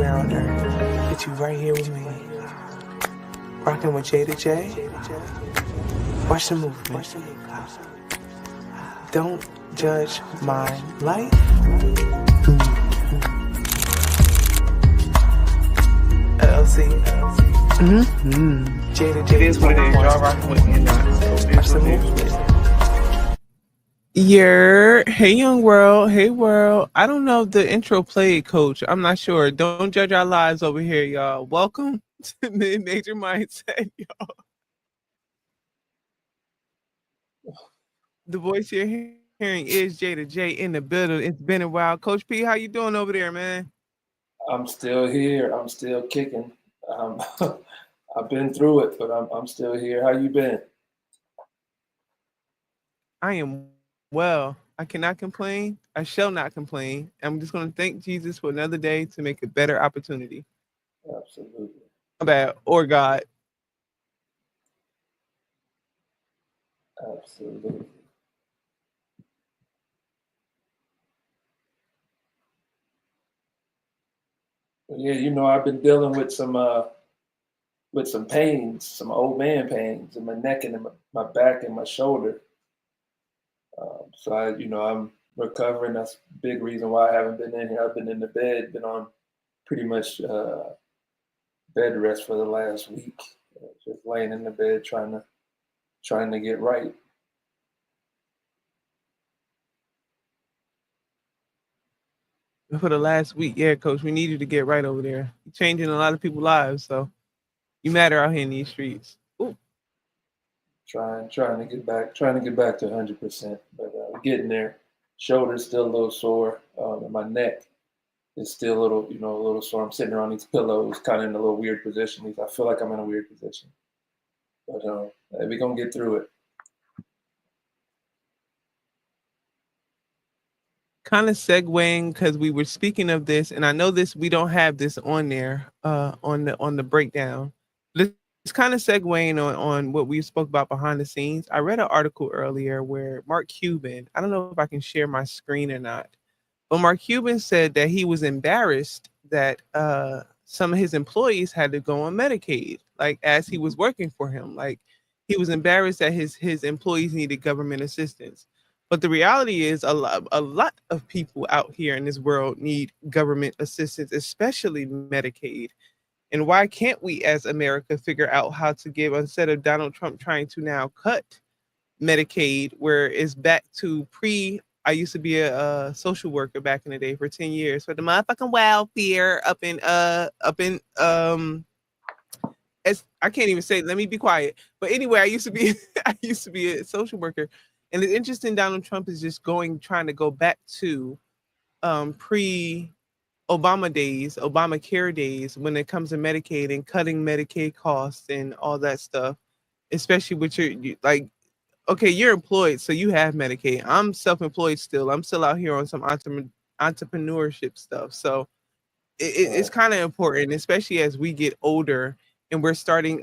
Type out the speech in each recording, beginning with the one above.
anywhere on earth. Get you right here with me. Rocking with J to J. Watch the movement. Don't judge my life. LLC. J to J. It is what it is. Y'all rocking with me or not. Watch the movement. Hey young world, hey world. I don't know if the intro played, coach. I'm not sure. Don't judge our lives over here, y'all. Welcome to Mid-Major Mindset, y'all. The voice you're hearing is J to J in the building. It's been a while. Coach P, how you doing over there, man? I'm still here. I'm still kicking. I've been through it, but I'm still here. How you been? I am well. I cannot complain. I shall not complain. I'm just going to thank Jesus for another day to make a better opportunity. Absolutely. Bad or God. Absolutely. But yeah, I've been dealing with some pains, some old man pains in my neck and in my back and my shoulder. So I'm recovering. That's a big reason why I haven't been in here. I've been in the bed, been on pretty much bed rest for the last week. Just laying in the bed trying to get right. For the last week, yeah, coach, we need you to get right over there. You're changing a lot of people's lives, so you matter out here in these streets. Ooh. Trying to get back to 100%, but getting there. Shoulder's still a little sore, and my neck is still a little sore. I'm sitting around these pillows, kind of in a little weird position. I feel like I'm in a weird position, but we're gonna get through it. Kind of segueing because we were speaking of this, and I know this we don't have this on there on the breakdown. It's kind of segueing on what we spoke about behind the scenes. I read an article earlier where Mark Cuban, I don't know if I can share my screen or not, but Mark Cuban said that he was embarrassed that some of his employees had to go on Medicaid, like as he was working for him. Like he was embarrassed that his employees needed government assistance. But the reality is a lot of people out here in this world need government assistance, especially Medicaid. And why can't we as America figure out how to give, instead of Donald Trump trying to now cut Medicaid, where it's back to pre. I used to be a social worker back in the day for 10 years for the motherfucking welfare up in I can't even say, let me be quiet. But anyway, I used to be I used to be a social worker. And it's interesting Donald Trump is just trying to go back to pre Obama days, Obamacare days, when it comes to Medicaid and cutting Medicaid costs and all that stuff, especially with like, okay, you're employed, so you have Medicaid. I'm self-employed still. I'm still out here on some entrepreneurship stuff. So it's kind of important, especially as we get older and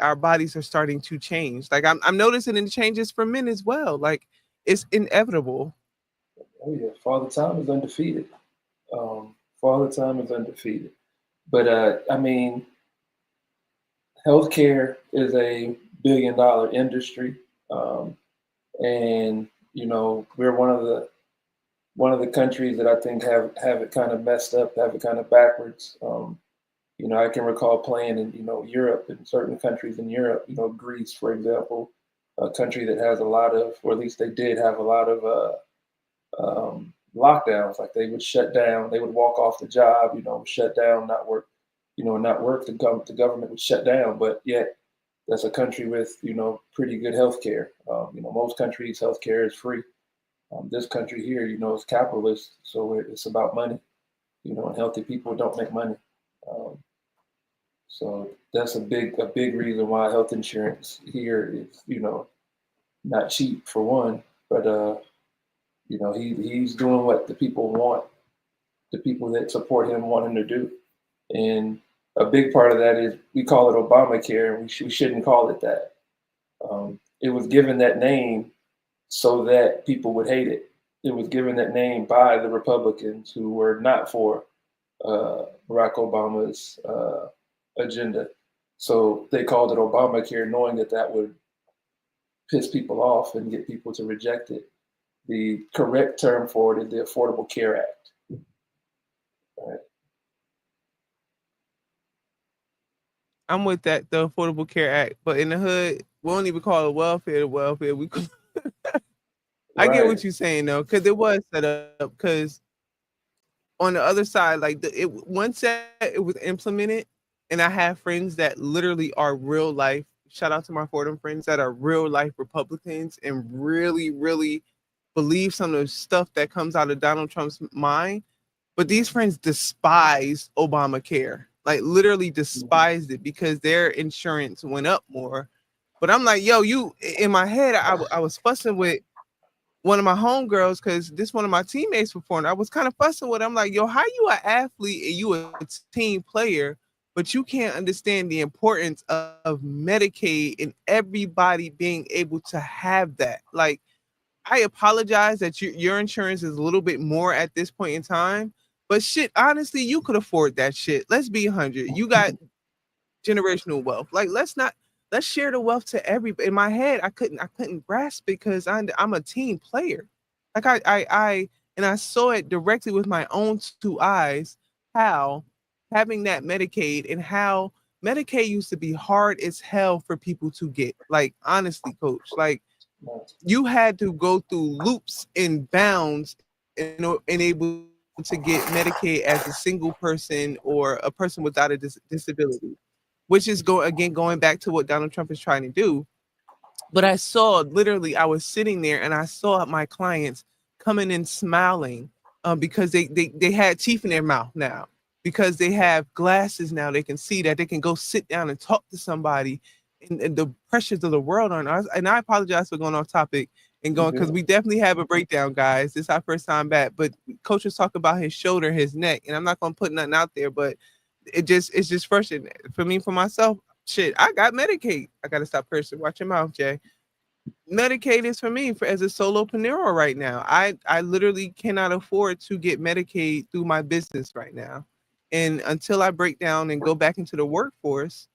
our bodies are starting to change. Like I'm noticing the changes for men as well. Like it's inevitable. Oh yeah, Father Time is undefeated. Father Time is undefeated. But I mean, healthcare is a billion-dollar industry, and we're one of the countries that I think have it kind of messed up, have it kind of backwards. I can recall playing in Europe, in certain countries in Europe. Greece, for example, a country that has a lot of, or at least they did have a lot of lockdowns. Like they would shut down, they would walk off the job, shut down, not work, not work. The government would shut down, but yet that's a country with pretty good healthcare. Most countries' healthcare is free. This country here, is capitalist, so it's about money. And healthy people don't make money. Um, so that's a big reason why health insurance here is, not cheap for one, but he's doing what the people want, the people that support him want him to do. And a big part of that is we call it Obamacare, and we shouldn't call it that. It was given that name so that people would hate it. It was given that name by the Republicans who were not for Barack Obama's agenda. So they called it Obamacare, knowing that that would piss people off and get people to reject it. The correct term for it is the Affordable Care Act. Right? I'm with that, the Affordable Care Act, but in the hood, we don't even call it welfare to welfare. I get Right. what you're saying though, because it was set up. Because on the other side, like once that it was implemented, and I have friends that literally are real life. Shout out to my Fordham friends that are real life Republicans and really, really believe some of the stuff that comes out of Donald Trump's mind. But these friends despise Obamacare, like literally despised it because their insurance went up more. But I'm like, yo, you in my head, I was fussing with one of my homegirls because this one of my teammates performed. I was kind of fussing with her. I'm like, yo, how you an athlete and you a team player, but you can't understand the importance of Medicaid and everybody being able to have that. Like, I apologize that your insurance is a little bit more at this point in time, but shit, honestly, you could afford that shit. Let's be 100. You got generational wealth. Like, let's share the wealth to everybody. In my head, I couldn't grasp it because I'm a team player. Like I saw it directly with my own two eyes how having that Medicaid and how Medicaid used to be hard as hell for people to get. Like honestly, coach, like you had to go through loops and bounds and able to get Medicaid as a single person or a person without a disability, which is going back to what Donald Trump is trying to do. But I saw literally, I was sitting there and I saw my clients coming in smiling because they had teeth in their mouth now, because they have glasses now. They can see that they can go sit down and talk to somebody, and the pressures of the world on us. And I apologize for going off topic and going because we definitely have a breakdown, guys. This is our first time back, but coach was talking about his shoulder, his neck, and I'm not gonna put nothing out there, but it's just frustrating for me, for myself. Shit, I got Medicaid. I gotta stop cursing. Watch your mouth, Jay. Medicaid is for me as a solopreneur right now. I literally cannot afford to get Medicaid through my business right now. And until I break down and go back into the workforce,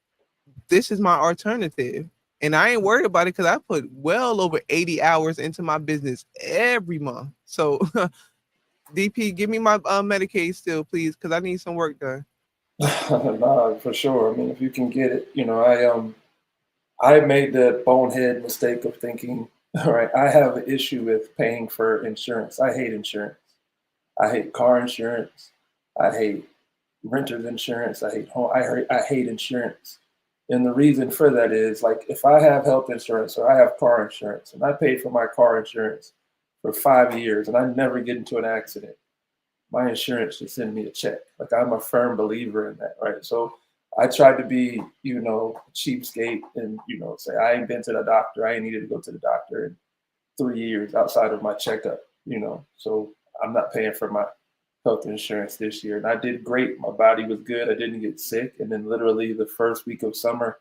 this is my alternative. And I ain't worried about it because I put well over 80 hours into my business every month. So DP, give me my Medicaid still, please, because I need some work done. Nah, for sure. I mean, if you can get it, I made the bonehead mistake of thinking, all right, I have an issue with paying for insurance. I hate insurance. I hate car insurance. I hate renter's insurance. I hate home. I hate insurance. And the reason for that is like if I have health insurance or I have car insurance and I paid for my car insurance for 5 years and I never get into an accident, my insurance should send me a check. Like I'm a firm believer in that, right? So I tried to be, cheapskate and, say I ain't been to the doctor. I ain't needed to go to the doctor in 3 years outside of my checkup. So I'm not paying for my health insurance this year. And I did great. My body was good. I didn't get sick. And then literally the first week of summer,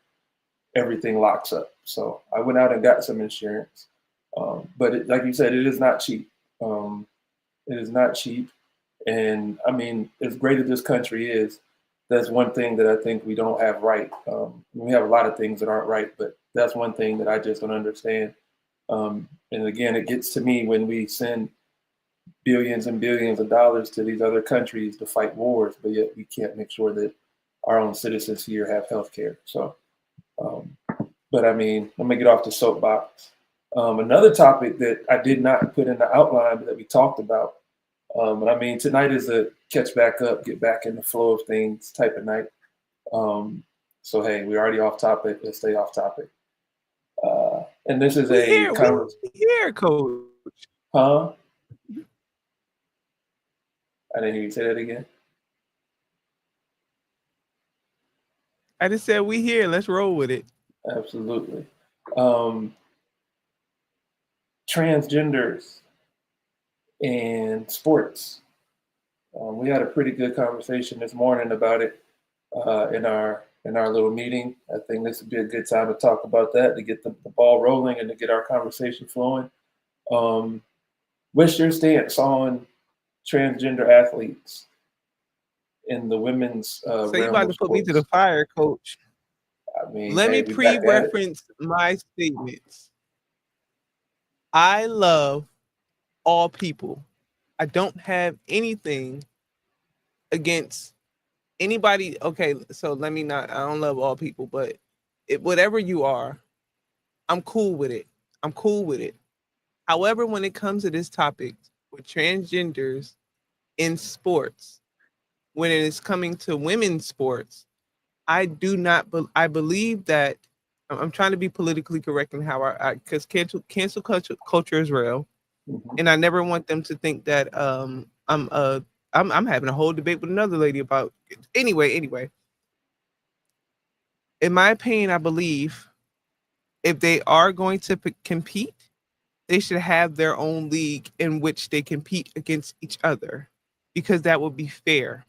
everything locks up. So I went out and got some insurance. But like you said, it is not cheap. It is not cheap. And I mean, as great as this country is, that's one thing that I think we don't have right. We have a lot of things that aren't right, but that's one thing that I just don't understand. And again, it gets to me when we send billions and billions of dollars to these other countries to fight wars, but yet we can't make sure that our own citizens here have health care. So, but I mean, let me get off the soapbox. Another topic that I did not put in the outline, but that we talked about. And I mean, tonight is a catch back up, get back in the flow of things type of night. So, hey, we're already off topic. Let's stay off topic. And this is a conversation. Here, coach. Huh? I didn't hear you say that again. I just said we here. Let's roll with it. Absolutely. Transgenders and sports. We had a pretty good conversation this morning about it in our little meeting. I think this would be a good time to talk about that, to get the ball rolling and to get our conversation flowing. What's your stance on transgender athletes? in the women's So you realm about of to put me to the sports. fire, coach. I mean, Let hey, me we back at it. pre-reference my statements. I love all people. I don't have anything against anybody. Okay, so let me not. I don't love all people, but whatever you are, I'm cool with it. I'm cool with it. However, when it comes to this topic with transgenders in sports, when it is coming to women's sports, I do not. I believe that I'm trying to be politically correct in how because cancel culture is real, Mhm. and I never want them to think that I'm having a whole debate with another lady about. Anyway, in my opinion, I believe if they are going to compete, they should have their own league in which they compete against each other, because that would be fair.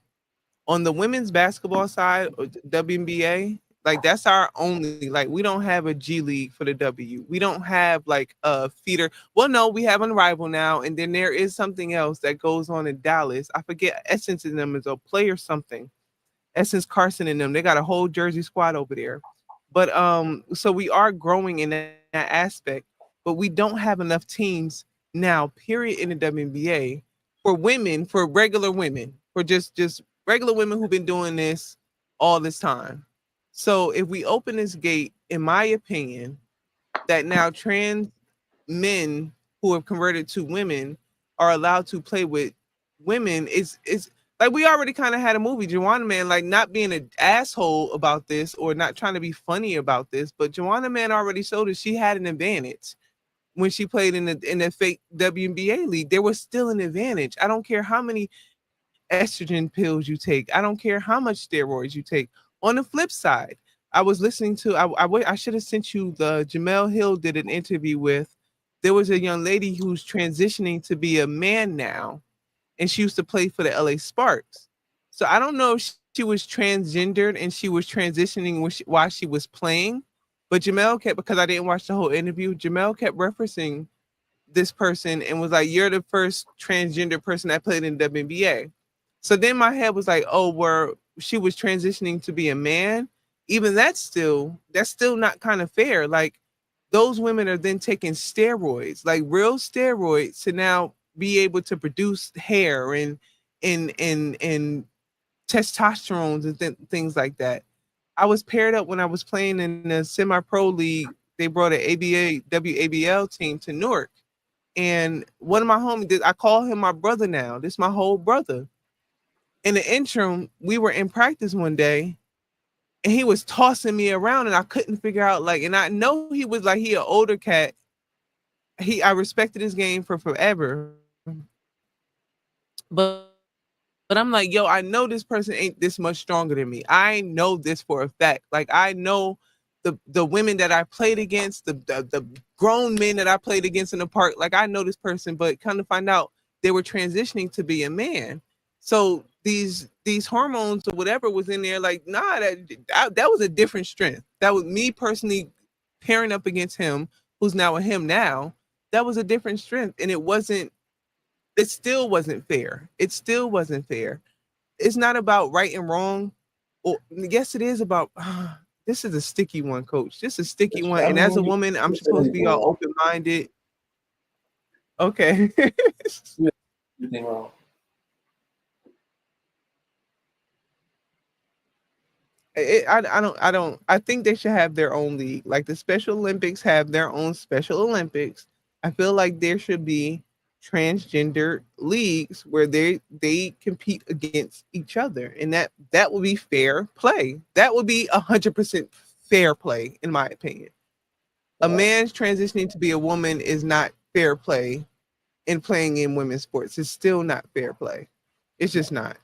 On the women's basketball side, or WNBA, like that's our only, like we don't have a G League for the W. We don't have like a feeder. Well, no, we have Unrival now, and then there is something else that goes on in Dallas. I forget, Essence in them is a play or something. Essence Carson in them. They got a whole Jersey squad over there. But so we are growing in that aspect, but we don't have enough teams now, period, in the WNBA for women, for regular women, for just regular women who've been doing this all this time. So if we open this gate, in my opinion, that now trans men who have converted to women are allowed to play with women, is like we already kind of had a movie, Joanna Man, like not being an asshole about this or not trying to be funny about this, but Joanna Man already showed us she had an advantage when she played in the fake WNBA league. There was still an advantage. I don't care how many estrogen pills you take. I don't care how much steroids you take. On the flip side, I was listening to, I should have sent you the Jamel Hill did an interview with. There was a young lady who's transitioning to be a man now, and she used to play for the LA Sparks. So I don't know if she was transgendered and she was transitioning while she was playing, but Jamel kept, because I didn't watch the whole interview, Jamel kept referencing this person and was like, "You're the first transgender person that played in WNBA." So then my head was like, "Oh, where she was transitioning to be a man." Even that's still not kind of fair. Like those women are then taking steroids, like real steroids, to now be able to produce hair and testosterone and things like that. I was paired up when I was playing in the semi-pro league. They brought an ABA WABL team to Newark. And one of my homies, I call him my brother now. This is my whole brother. In the interim, we were in practice one day and he was tossing me around and I couldn't figure out, like, and I know he was like, he an older cat. I respected his game for forever. But I'm like, yo, I know this person ain't this much stronger than me. I know this for a fact. Like I know the women that I played against, the grown men that I played against in the park. Like I know this person, but kind of find out they were transitioning to be a man. So these hormones or whatever was in there. Like nah, that was a different strength. That was me personally pairing up against him, who's now a him now. That was a different strength, and it wasn't. It still wasn't fair. It still wasn't fair. It's not about right and wrong. Or yes, it is about. This is a sticky one, coach. This is a sticky one. I And as a mean, woman, I'm you said supposed to be anything all wrong. open minded. Okay. Anything wrong? I think they should have their own league. Like the Special Olympics have their own Special Olympics. I feel like there should be transgender leagues where they compete against each other, and that would be fair play. That would be 100% fair play, in my opinion. A man's transitioning to be a woman is not fair play, and playing in women's sports is still not fair play. It's just not.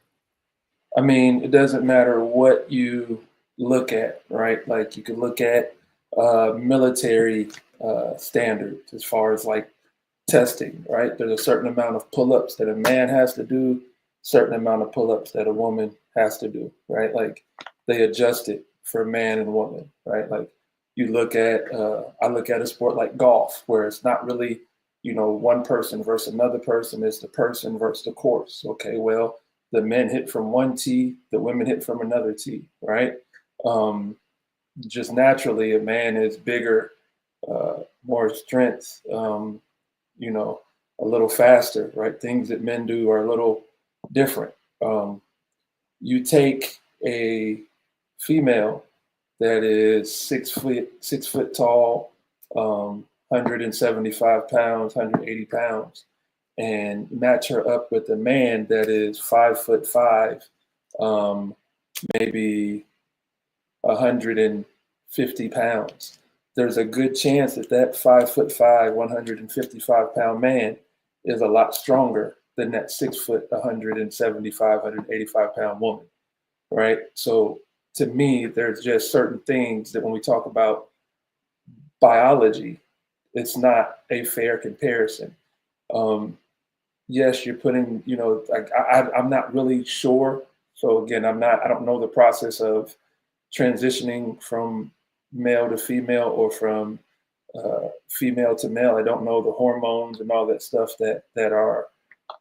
I mean, it doesn't matter what you look at, right? Like you can look at military standards as far as like testing, right? There's a certain amount of pull-ups that a man has to do, certain amount of pull-ups that a woman has to do, right? Like they adjust it for man and woman, right? Like you look at, I look at a sport like golf, where it's not really, one person versus another person. It's the person versus the course. Okay, well, the men hit from one tee, the women hit from another tee, right? Just naturally, a man is bigger, more strength, you know, a little faster, right? Things that men do are a little different. You take a female that is 6 foot tall, 175 pounds, 180 pounds, and match her up with a man that is 5'5", maybe 150 pounds. There's a good chance that that 5'5", 155-pound man is a lot stronger than that 6 foot, 175, 185-pound woman, right? So to me, there's just certain things that when we talk about biology, it's not a fair comparison. Yes, you're putting, you know, like I'm not really sure. So again, I don't know the process of transitioning from male to female or from female to male. I don't know the hormones and all that stuff that are,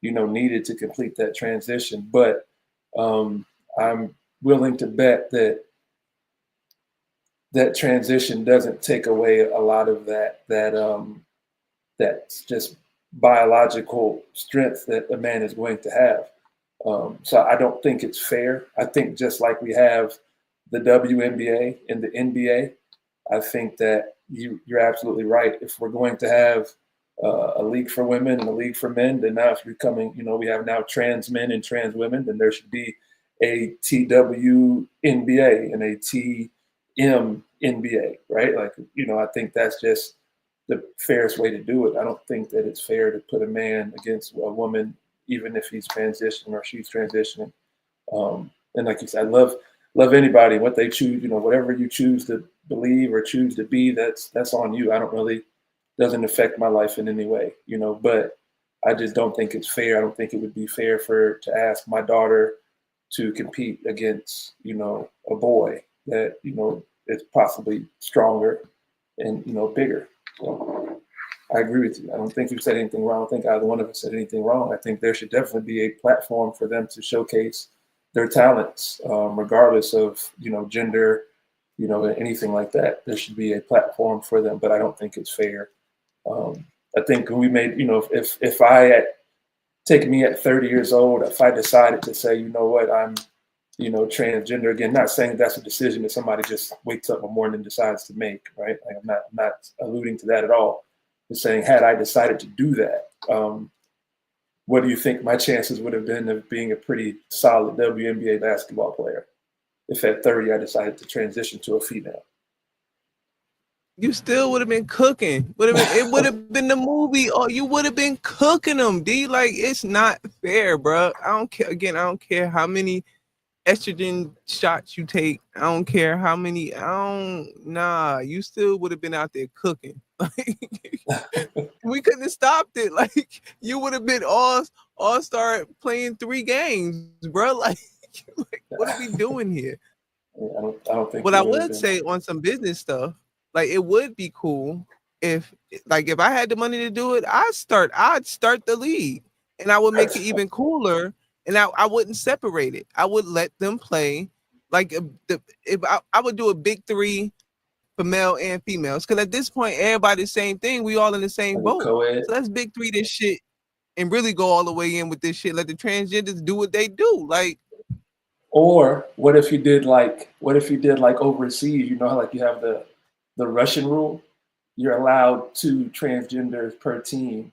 you know, needed to complete that transition. But I'm willing to bet that that transition doesn't take away a lot of that's just biological strength that a man is going to have. So I don't think it's fair. I think just like we have the WNBA and the NBA, I think that you're absolutely right. If we're going to have a league for women and a league for men, then now it's becoming, you know, we have now trans men and trans women, then there should be a TWNBA and a TMNBA, right? Like, you know, I think that's just the fairest way to do it. I don't think that it's fair to put a man against a woman, even if he's transitioning or she's transitioning. And like you said, I love anybody, what they choose, you know, whatever you choose to believe or choose to be, that's on you. I don't really, doesn't affect my life in any way, you know, but I just don't think it's fair. I don't think it would be fair to ask my daughter to compete against, you know, a boy that, you know, is possibly stronger and, you know, bigger. So I agree with you. I don't think you said anything wrong. I don't think either one of us said anything wrong. I think there should definitely be a platform for them to showcase their talents, regardless of, you know, gender, you know, anything like that. There should be a platform for them, but I don't think it's fair. I think we made, you know, if I take me at 30 years old, if I decided to say, you know what, I'm, you know, transgender, again, not saying that's a decision that somebody just wakes up one morning and decides to make, right? Like I'm not alluding to that at all. Just saying, had I decided to do that, what do you think my chances would have been of being a pretty solid WNBA basketball player if at 30 I decided to transition to a female? You still would have been cooking. It would have been the movie. Oh, you would have been cooking them, D. Like, it's not fair, bro. I don't care. Again, I don't care how many estrogen shots you take. I don't care how many. Nah. You still would have been out there cooking. Like, we couldn't have stopped it. Like, you would have been all star playing 3 games, bro. Like what are we doing here? I don't think. What I would say on some business stuff, like it would be cool if I had the money to do it, I'd start the league and I would make it even cooler, and I wouldn't separate it. I would let them play like I would do a big 3 for male and females, because at this point everybody the same thing. We all in the same boat. So let's big 3 this shit and really go all the way in with this shit. Let the transgenders do what they do. Like, or what if you did like overseas? You know how like you have the Russian rule. You're allowed 2 transgenders per team,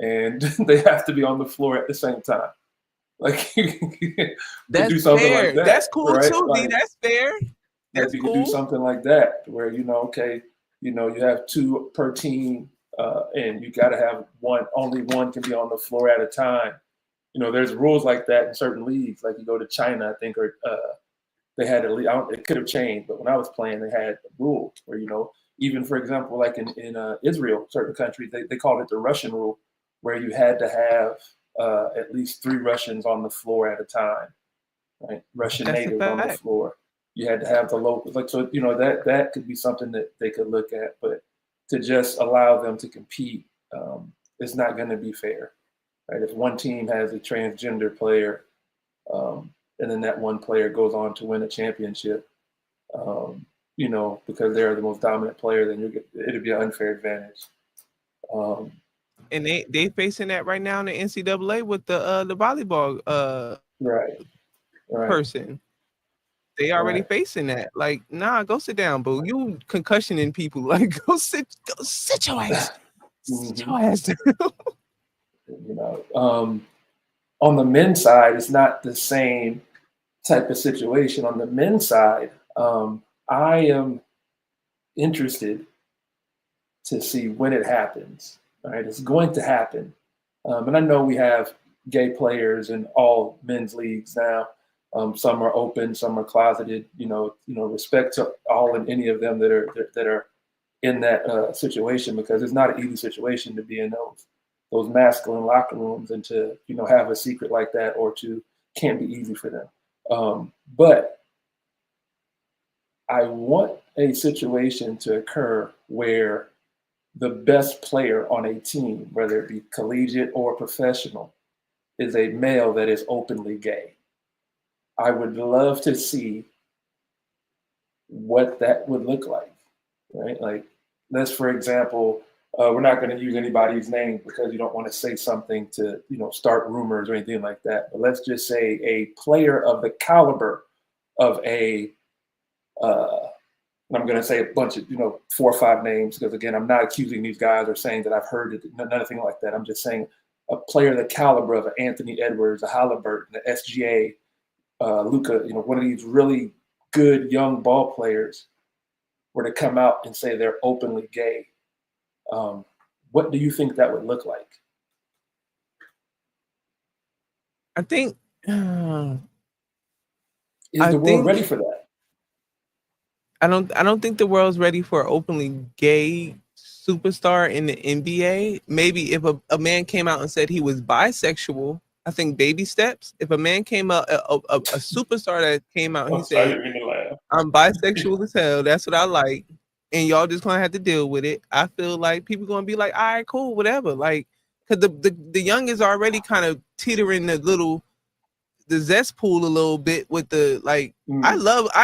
and they have to be on the floor at the same time. Like that's do something fair. like that. That's cool right? too, like, D. That's fair. That's you cool. could do something like that where, you know, okay, you know, you have 2 per team, and you got to have only one can be on the floor at a time. You know, there's rules like that in certain leagues. Like you go to China, I think, or they had a league. It could have changed, but when I was playing, they had a rule where, you know, even for example, like in Israel, certain countries, they called it the Russian rule, where you had to have at least 3 Russians on the floor at a time, right? Russian natives on the floor. You had to have the locals, like, so, you know, that could be something that they could look at, but to just allow them to compete, it's not going to be fair, right? If one team has a transgender player and then that one player goes on to win a championship, because they're the most dominant player, then it'll be an unfair advantage. And they facing that right now in the NCAA with the volleyball Right. person. They already Right. facing that. Like, nah, go sit down, boo. You concussioning people. Like, go sit your ass. Sit your ass down. On the men's side, it's not the same type of situation. On the men's side, I am interested to see when it happens. Right, it's going to happen, and I know we have gay players in all men's leagues now. Some are open, some are closeted. Respect to all and any of them that are in that situation, because it's not an easy situation to be in those masculine locker rooms, and to have a secret like that can't be easy for them. But I want a situation to occur where the best player on a team, whether it be collegiate or professional, is a male that is openly gay. I would love to see what that would look like, right? Like, let's, for example, we're not going to use anybody's name because you don't want to say something to, start rumors or anything like that. But let's just say a player of the caliber of I'm going to say a bunch of, 4 or 5 names, because again, I'm not accusing these guys or saying that I've heard it, nothing like that. I'm just saying a player of the caliber of an Anthony Edwards, a Halliburton, an SGA, Luka, one of these really good young ball players were to come out and say they're openly gay. What do you think that would look like? I think is the world ready for that? I don't think the world's ready for an openly gay superstar in the NBA. Maybe if a man came out and said he was bisexual, I think baby steps. If a man came out, a superstar that came out and he said, I'm bisexual as hell, that's what I like, and y'all just gonna have to deal with it, I feel like people gonna be like, all right, cool, whatever. Like, because the young is already kind of teetering the zest pool a little bit with the, like, I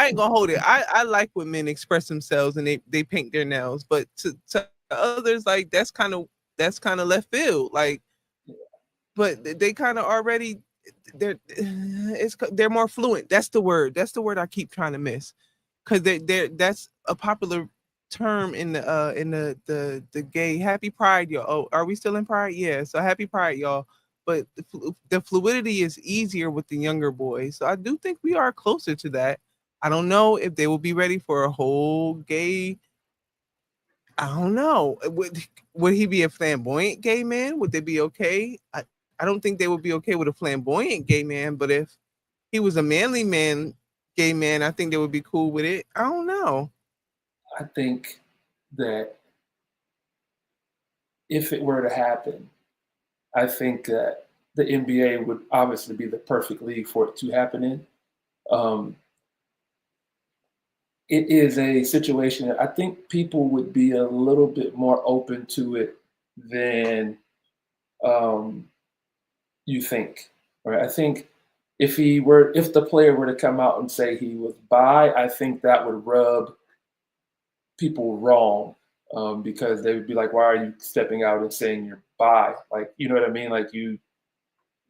ain't gonna hold it. I like when men express themselves and they paint their nails, but to others, like, that's kind of left field. Like, but they kind of already, they're more fluent. That's the word I keep trying to miss, because that's a popular term in the gay. Happy Pride, y'all. Oh, are we still in Pride? Yeah, so happy Pride, y'all. But the fluidity is easier with the younger boys. So I do think we are closer to that. I don't know if they will be ready for a whole gay. I don't know. Would he be a flamboyant gay man? Would they be okay? I don't think they would be okay with a flamboyant gay man. But if he was a manly man, gay man, I think they would be cool with it. I don't know. I think that if it were to happen, I think that the NBA would obviously be the perfect league for it to happen in. It is a situation that I think people would be a little bit more open to it than you think. Right? I think if the player were to come out and say he was bi, I think that would rub people wrong, because they would be like, why are you stepping out and saying you're bi? Like, you know what I mean? Like,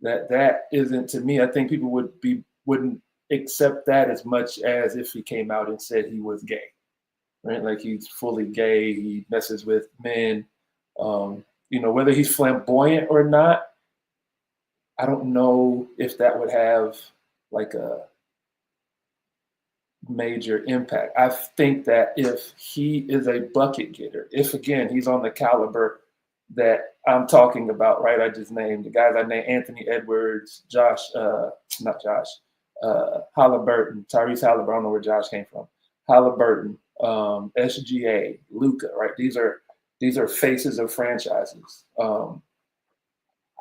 that isn't, to me, I think people wouldn't accept that as much as if he came out and said he was gay, right? Like, he's fully gay, he messes with men. Whether he's flamboyant or not, I don't know if that would have like a major impact. I think that if he is a bucket getter, if again he's on the caliber that I'm talking about, right? I just named the guys I named: Anthony Edwards, Halliburton, Tyrese Halliburton. I don't know where Josh came from. Halliburton, SGA, Luka, right? These are faces of franchises.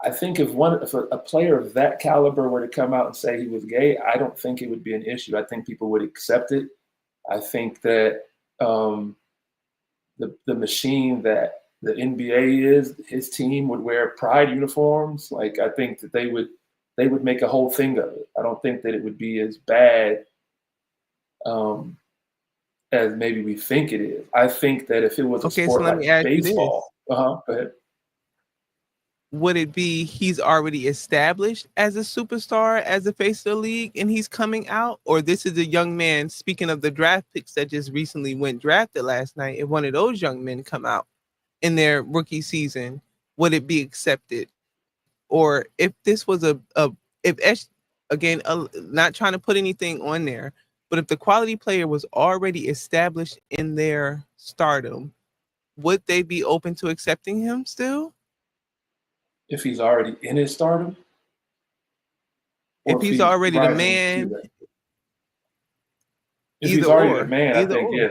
I think if a player of that caliber were to come out and say he was gay, I don't think it would be an issue. I think people would accept it. I think that the machine that the NBA is, his team would wear pride uniforms. Like, I think that they they would make a whole thing of it. I don't think that it would be as bad as maybe we think it is. I think that if it was a Okay, so sport let like me ask you this. baseball, go ahead. Would it be he's already established as a superstar, as a face of the league, and he's coming out? Or this is a young man, speaking of the draft picks that just recently went drafted last night, if one of those young men come out in their rookie season, would it be accepted? Or if this was not trying to put anything on there, but if the quality player was already established in their stardom, would they be open to accepting him still? If he's already in his stardom, or If if he's he's already the rising to man, that. If either he's already the or, man, I either think or.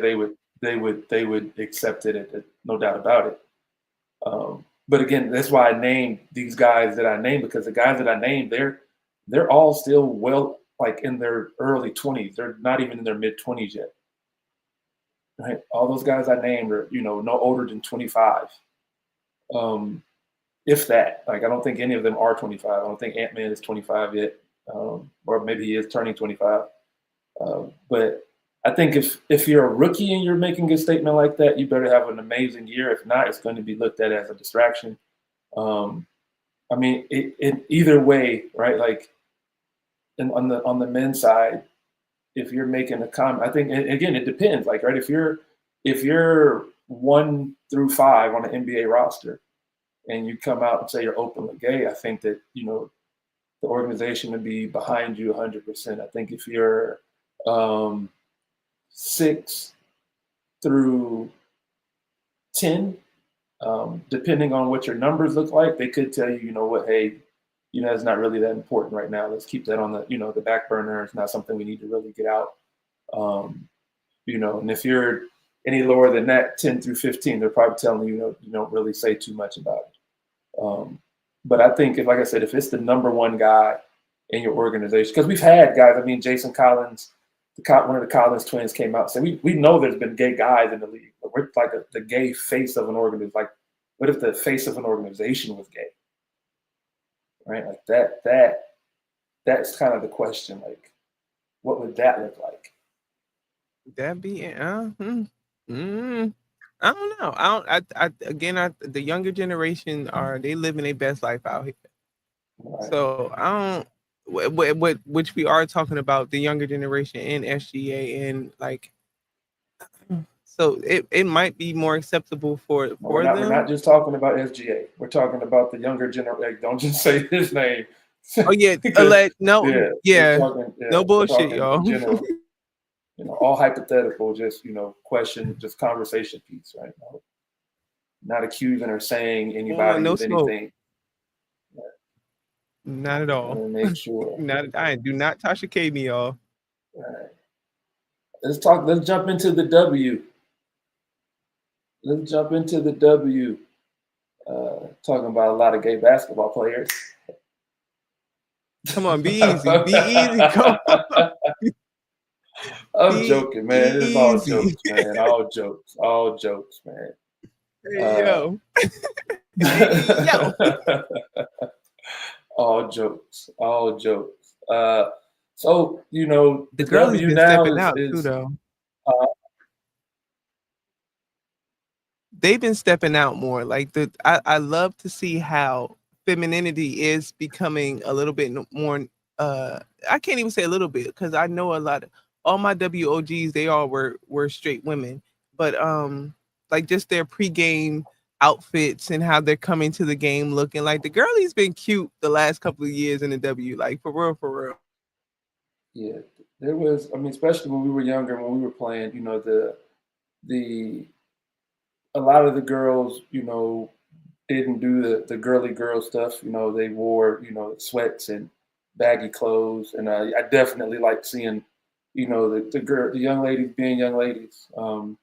they would accept it, no doubt about it. But again, that's why I named these guys that I named, because the guys that I named, they're all still well, like in their early 20s. They're not even in their mid 20s yet. Right? All those guys I named are, no older than 25. If that, like, I don't think any of them are 25. I don't think Ant-Man is 25 yet, or maybe he is turning 25. But I think if you're a rookie and you're making a statement like that, you better have an amazing year. If not, it's going to be looked at as a distraction. I mean, it either way, right? Like, on the men's side, if you're making a comment, I think, again, it depends. Like, right, if you're 1 through 5 on an NBA roster, and you come out and say you're openly gay, I think that the organization would be behind you 100%. I think if you're 6 through 10, depending on what your numbers look like, they could tell you, hey, it's not really that important right now. Let's keep that on the back burner. It's not something we need to really get out. And if you're any lower than that, 10 through 15, they're probably telling you, you don't really say too much about it. But I think, like I said, if it's the number one guy in your organization, because we've had guys, I mean, Jason Collins, one of the Collins twins came out and said, we know there's been gay guys in the league, but we're like the gay face of an organization. Like, what if the face of an organization was gay? Right? Like that's kind of the question. Like, what would that look like? That be I don't know. The younger generation they living their best life out here. Right. So I don't. Which we are talking about the younger generation in SGA, and like, so it might be more acceptable for We're them. not just talking about SGA. We're talking about the younger generation. Don't just say his name. Oh yeah, no bullshit, y'all. General, all hypothetical, just question, just conversation piece, right? Not accusing or saying anybody no with smoke. anything. Not at all. Make sure. I do not Tasha K me, y'all. All right. Let's jump into the W. Talking about a lot of gay basketball players. Come on, be easy. Be easy. Come on. I'm joking, man. It's all jokes, man. All jokes, man. Hey, yo. Yo. All jokes. So, the girls been now stepping out too, though. They've been stepping out more. Like I love to see how femininity is becoming a little bit more. I can't even say a little bit, because I know a lot of all my WOGs. They all were straight women, but like just their pregame outfits and how they're coming to the game looking like the girlie's been cute the last couple of years in the W. Like for real. Yeah, there was. I mean, especially when we were younger, when we were playing. A lot of the girls, didn't do the girly girl stuff. They wore, sweats and baggy clothes. And I definitely like seeing, the young ladies being young ladies. And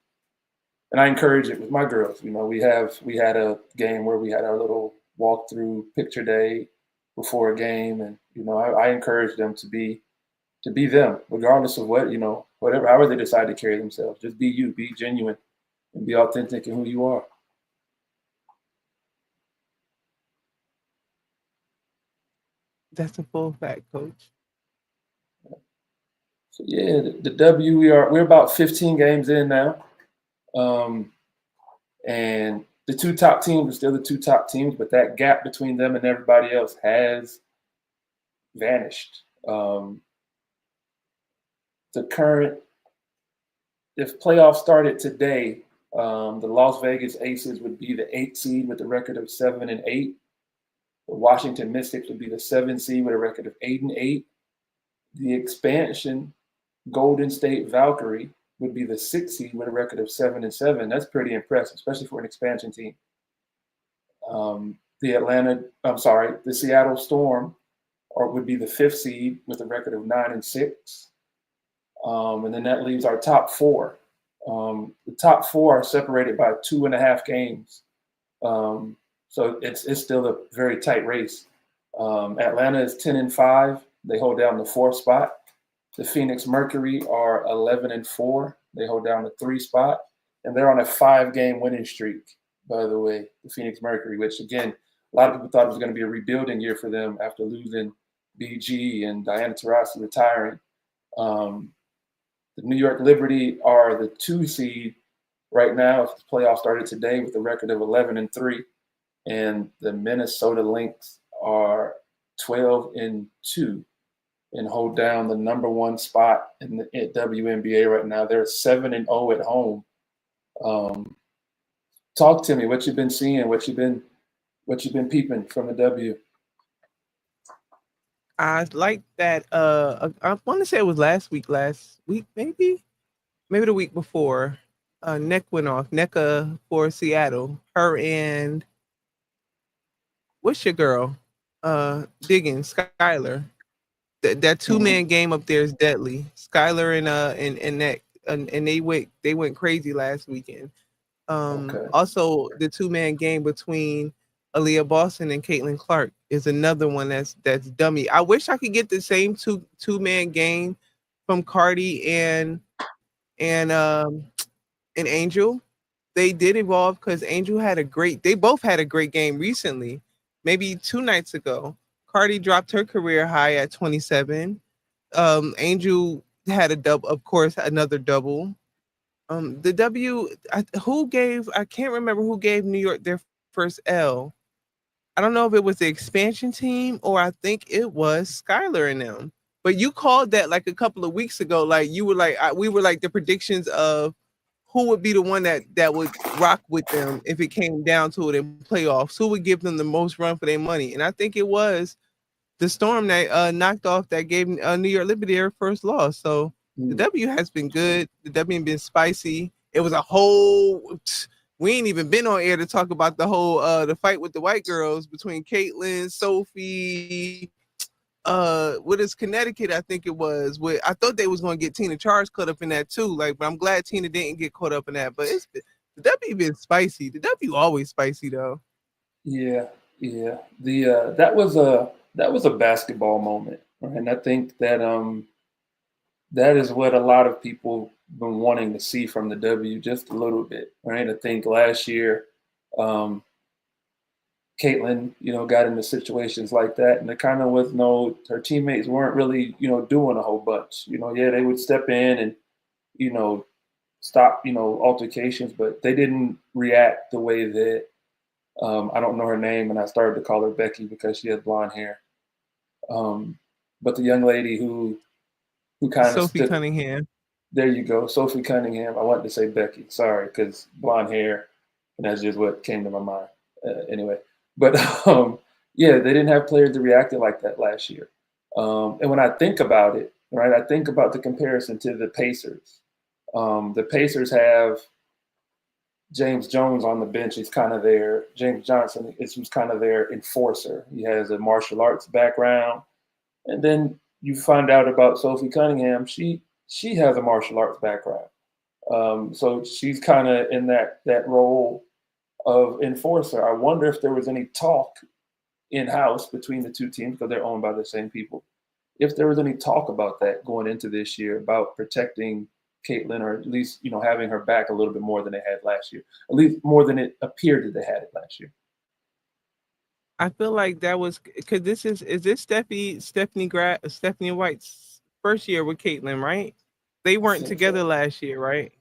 I encourage it with my girls. We had a game where we had our little walkthrough picture day before a game. And, I encourage them to be them, regardless of what, however they decide to carry themselves. Just be you, be genuine, and be authentic in who you are. That's a full fact, Coach. So yeah, the W, we're about 15 games in now. And the two top teams are still the two top teams, but that gap between them and everybody else has vanished. The current, if playoffs started today, the Las Vegas Aces would be the 8th seed with a record of 7-8. The Washington Mystics would be the 7th seed with a record of 8-8. The expansion Golden State Valkyrie would be the 6th seed with a record of 7-7. That's pretty impressive, especially for an expansion team. The Seattle Storm would be the 5th seed with a record of 9-6. And then that leaves our top four. The top four are separated by 2.5 games. So it's still a very tight race. Atlanta is 10-5. They hold down the 4th spot. The Phoenix Mercury are 11-4. They hold down the 3 spot. And they're on a 5-game winning streak, by the way, the Phoenix Mercury, which, again, a lot of people thought it was going to be a rebuilding year for them after losing BG and Diana Taurasi retiring. The New York Liberty are the 2 seed right now. If the playoffs started today with a record of 11-3. And the Minnesota Lynx are 12-2 and hold down the number 1 spot in the WNBA right now. They're 7-0 at home. Talk to me. What you've been seeing? What you've been peeping from the W? I like that. I want to say it was last week, maybe the week before. Neck went off. NECA for Seattle. Her and what's your girl? Diggins, Skylar. That 2-man game up there is deadly. Skylar and Neck, and they went crazy last weekend. Okay. Also the 2-man game between Aaliyah Boston and Caitlin Clark is another one that's dummy. I wish I could get the same two-man game from Cardi and Angel. They did evolve because Angel they both had a great game recently, maybe 2 nights ago. Cardi dropped her career high at 27. Angel had another double. The W, I can't remember who gave New York their first L. I don't know if it was the expansion team or I think it was Skylar and them. But you called that like a couple of weeks ago. Like you were like, we were like the predictions of who would be the one that would rock with them if it came down to it in playoffs. Who would give them the most run for their money? And I think it was the Storm that knocked off that gave New York Liberty their first loss. So the W has been good. The W has been spicy. It was a whole. We ain't even been on air to talk about the whole the fight with the white girls between Caitlin, Sophie. What is Connecticut? I think it was. I thought they was going to get Tina Charles caught up in that too. Like, but I'm glad Tina didn't get caught up in that. But the W been spicy. The W always spicy though. Yeah. That was a basketball moment, right? And I think that that is what a lot of people been wanting to see from the W just a little bit, right? I think last year, Caitlin, got into situations like that, and it kind of was her teammates weren't really, doing a whole bunch. Yeah, they would step in and, stop, altercations, but they didn't react the way that I don't know her name, and I started to call her Becky because she has blonde hair. But the young lady who kind of Sophie Cunningham. There you go, Sophie Cunningham. I wanted to say Becky. Sorry, because blonde hair, and that's just what came to my mind. Anyway, but yeah, they didn't have players that reacted like that last year. And when I think about it, right, I think about the comparison to the Pacers. The Pacers have James Jones on the bench. He's kind of their James Johnson. Who's kind of their enforcer. He has a martial arts background, and then you find out about Sophie Cunningham. She has a martial arts background, so she's kind of in that role of enforcer. I wonder if there was any talk in-house between the two teams, because they're owned by the same people. If there was any talk about that going into this year, about protecting Caitlin, or at least having her back a little bit more than they had last year, at least more than it appeared that they had it last year. I feel like that was because is this Stephanie White's first year with Caitlyn, right? They I weren't think together so. last year, right?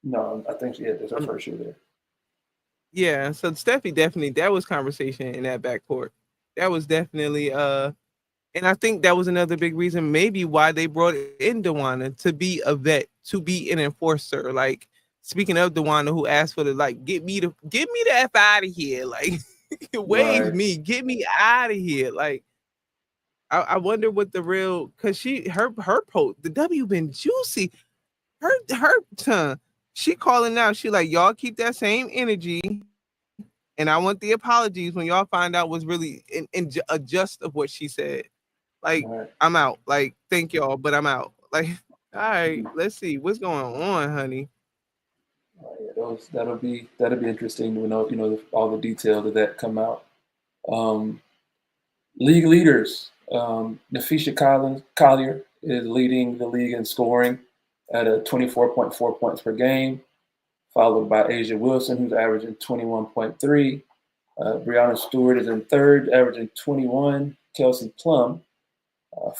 No, I think this is her Um, first year there. yeah, so Steffi definitely that was conversation in that backcourt. That was definitely and I think that was another big reason maybe why they brought in Dewana to be a vet, to be an enforcer. Like speaking of Dewana who asked for the like get me the F out of here. Like wave Right. me, get me out of here. Like I wonder what the real because her post the W been juicy. Her tongue. She calling out. She like y'all keep that same energy, and I want the apologies when y'all find out was really in a just of what she said. Like Right. I'm out. Like thank y'all, but I'm out. Like all right, Mhm. let's see what's going on, honey. Yeah, that'll be interesting to know. All the details of that come out. Um, League leaders. Nafisha Collier is leading the league in scoring at a 24.4 points per game, followed by Asia Wilson, who's averaging 21.3. Brianna Stewart is in third, averaging 21. Kelsey Plum,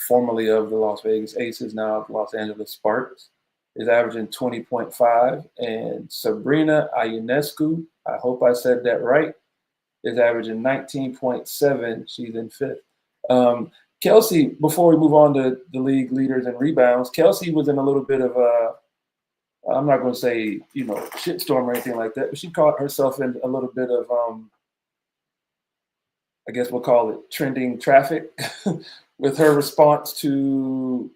formerly of the Las Vegas Aces, now of the Los Angeles Sparks, is averaging 20.5. And Sabrina Ionescu, I hope I said that right, is averaging 19.7. She's in fifth. Kelsey, before we move on to the league leaders and rebounds, Kelsey was in a little bit of a, I'm not going to say, shitstorm or anything like that, but she caught herself in a little bit of, I guess we'll call it trending traffic with her response to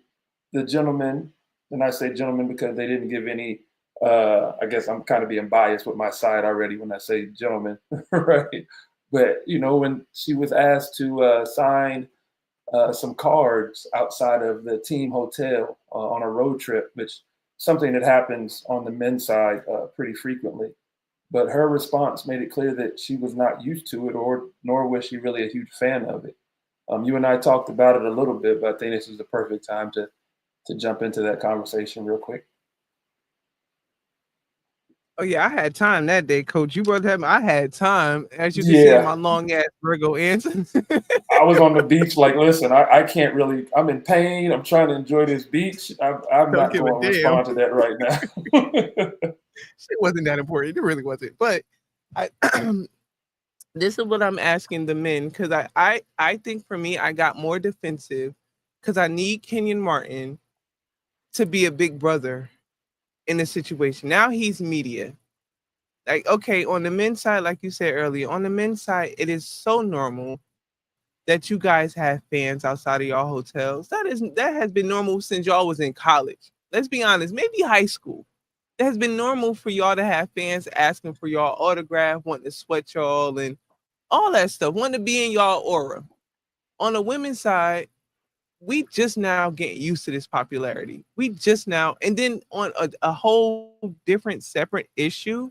the gentleman. And I say gentleman because they didn't give any, I guess I'm kind of being biased with my side already when I say gentleman, right? But, when she was asked to sign some cards outside of the team hotel on a road trip, which something that happens on the men's side pretty frequently. But her response made it clear that she was not used to it, or nor was she really a huge fan of it. You and I talked about it a little bit, but I think this is the perfect time to jump into that conversation real quick. Oh yeah, I had time that day, Coach. You brought that. I had time, as you can see in Yeah, my long ass Virgo answer. I was on the beach. Like, listen, I can't really. I'm in pain. I'm trying to enjoy this beach. I'm Don't not give a going to damn. respond to that right now. Shit wasn't that important. It really wasn't. But I this is what I'm asking the men because I think for me I got more defensive because I need Kenyon Martin to be a big brother in the situation. Now he's media. Like okay, on the men's side, like you said earlier, on the men's side, it is so normal that you guys have fans outside of y'all hotels. That has been normal since y'all was in college. Let's be honest, maybe high school. It has been normal for y'all to have fans asking for y'all autograph, wanting to sweat y'all and all that stuff, wanting to be in y'all aura. On the women's side, we just now getting used to this popularity. We just now, and then on a whole different separate issue,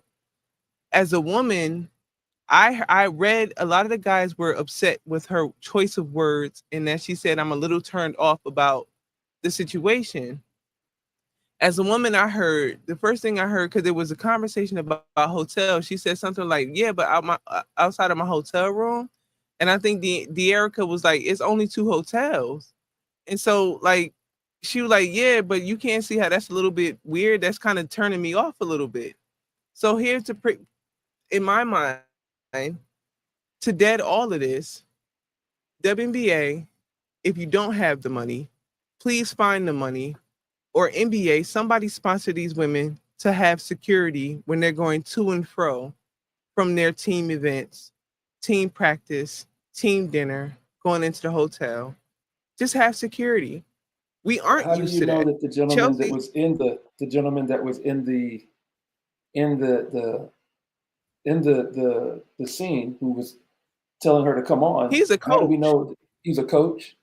as a woman, I read a lot of the guys were upset with her choice of words and that she said I'm a little turned off about the situation. As a woman, I heard the first thing I heard because it was a conversation about hotels. She said something like, "Yeah, but outside of my hotel room," and I think the Erica was like, "It's only two hotels," and so like she was like, "Yeah, but you can't see how that's a little bit weird. That's kind of turning me off a little bit." So here's in my mind to dead all of this. WNBA, if you don't have the money, please find the money. Or NBA, somebody sponsor these women to have security when they're going to and fro from their team events, team practice, team dinner, going into the hotel. Just have security. We aren't How do used you to know that. that the gentleman that Chelsea, was in the gentleman that was in the scene who was telling her to come on? he's a How do we coach. know that he's a coach?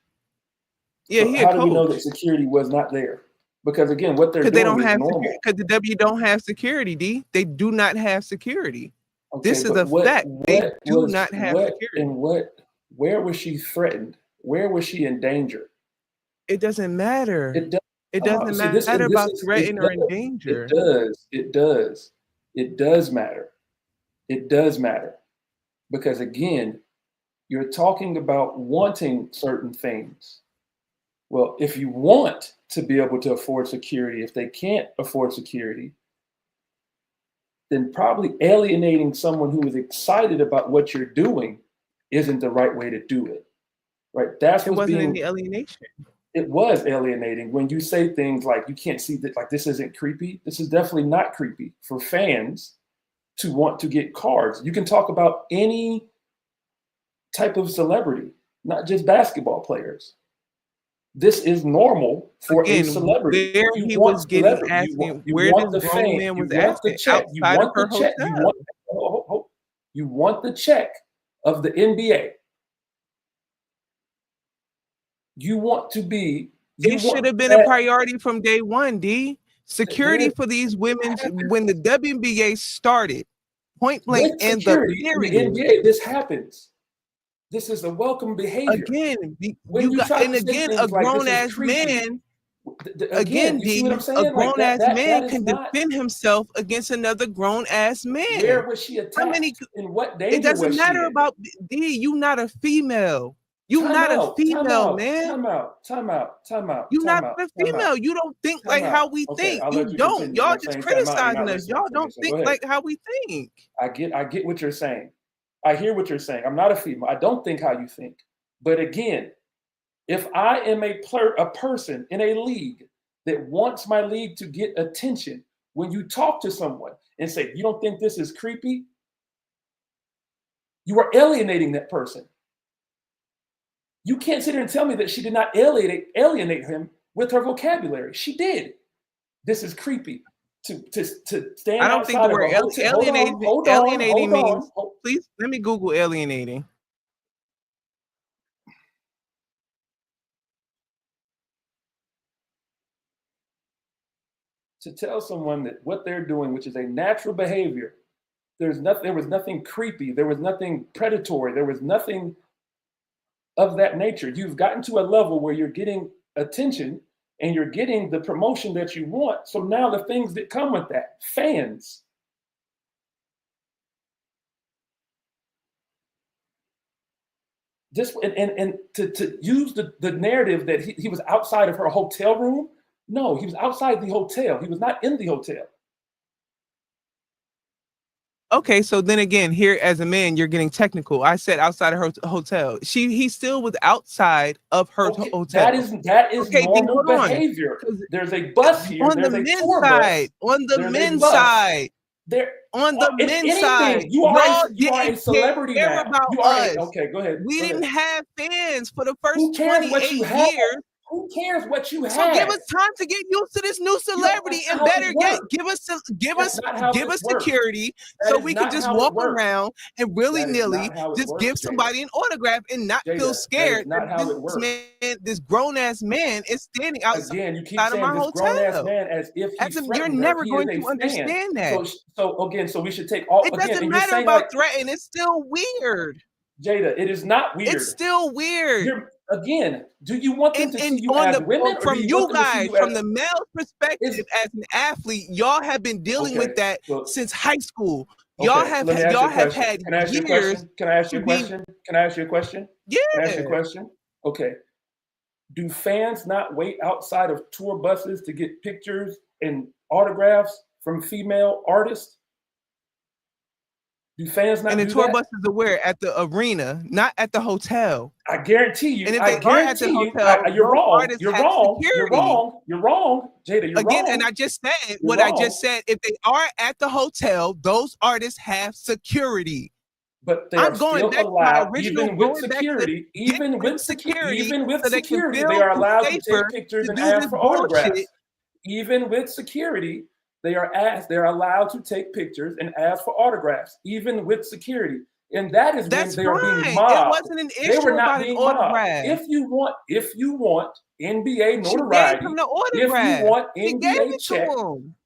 Yeah, So he a how do we know that coach. security was not there? Because again, what they're Because they doing don't is have security. normal. Because the W don't have security, D. They do not have security. Okay, This is but a fact. They do not have security. where was she threatened? Where was she in danger? It doesn't matter. It does. It doesn't See this, matter and this about is threaten or in it danger. does, it does, it does matter. It does matter because again, You're talking about wanting certain things. Well, if you want to be able to afford security, if they can't afford security, then probably alienating someone who is excited about what you're doing isn't the right way to do it. Right? That's It what's wasn't being. any alienation. It was alienating when you say things like you can't see that, like this isn't creepy. This is definitely not creepy for fans to want to get cards. You can talk about any type of celebrity, not just basketball players. This is normal for a Again, celebrity. where You he want was getting celebrity. asking, You where want this the grown fame. man You was want the asking check. You outside of want her the check. You hotel. want. You want the check of the NBA. You want to be. It should have been a priority from day one, D. Security for these women when the WNBA started, point blank, with and the security in the period. NBA. This happens. This is a welcome behavior. Again, When you got, try and to say again, things a like grown this is ass creepy, man. again, you see what I'm saying? A grown Like ass man that can not, defend himself against another grown ass man. Where was she attacked? How many? In what danger It doesn't was matter she in? about D. You not a female. You not a female, man. Time out. You not a female. You don't think like how we think. I'll You let you don't. continue. Y'all I'm just saying time out. You're not criticizing us. listening Y'all to me, don't so think go ahead. like how we think. I get what you're saying. I hear what you're saying. I'm not a female. I don't think how you think. But again, if I am a person in a league that wants my league to get attention, when you talk to someone and say, you don't think this is creepy, you are alienating that person. You can't sit here and tell me that she did not alienate him with her vocabulary. She did. This is creepy. To stand I don't think the word alienating means. Please let me Google alienating. To tell someone that what they're doing, which is a natural behavior, there was nothing creepy, there was nothing predatory, there was nothing of that nature. You've gotten to a level where you're getting attention and you're getting the promotion that you want. So now the things that come with that, fans. This and to use the narrative that he was outside of her hotel room. No, he was outside the hotel. He was not in the hotel. Okay, so then again, here as a man, you're getting technical. I said outside of her hotel. He still was outside of her hotel. That is okay, normal behavior. There's a bus here. On the men's side. On the men's side. There, on the men's side, you are a celebrity now. About you are us. Okay, go ahead. We didn't have fans for the first 28 years. Who cares what you have? So give us time to get used to this new celebrity, and better yet, give us security so we can just walk around and willy-nilly just give somebody an autograph and not feel scared that this grown-ass man is standing outside of my hotel. Man as if you're never going to understand that. So we should take all. It doesn't matter about threatening. It's still weird. Jada, it is not weird. It's still weird. Do you want them to see you as women? From you guys, from the male perspective, as an athlete, y'all have been dealing with that since high school. Y'all have had years. Can I ask you a question? Can I ask you a question? Yeah. Can I ask you a question? Okay. Do fans not wait outside of tour buses to get pictures and autographs from female artists? Do fans not? And the tour buses are where? At the arena, not at the hotel. I guarantee you. And if they are at the hotel, you're wrong. You're wrong. You're wrong. Jada, you're wrong. And I just said what I just said. If they are at the hotel, those artists have security. But they are still allowed, even with security, they are allowed to take pictures and ask for autographs. Even with security, they're allowed to take pictures and ask for autographs, even with security. And that is when they are being mobbed. It wasn't an issue. They were not being mobbed. If you want NBA notoriety, if you want NBA check,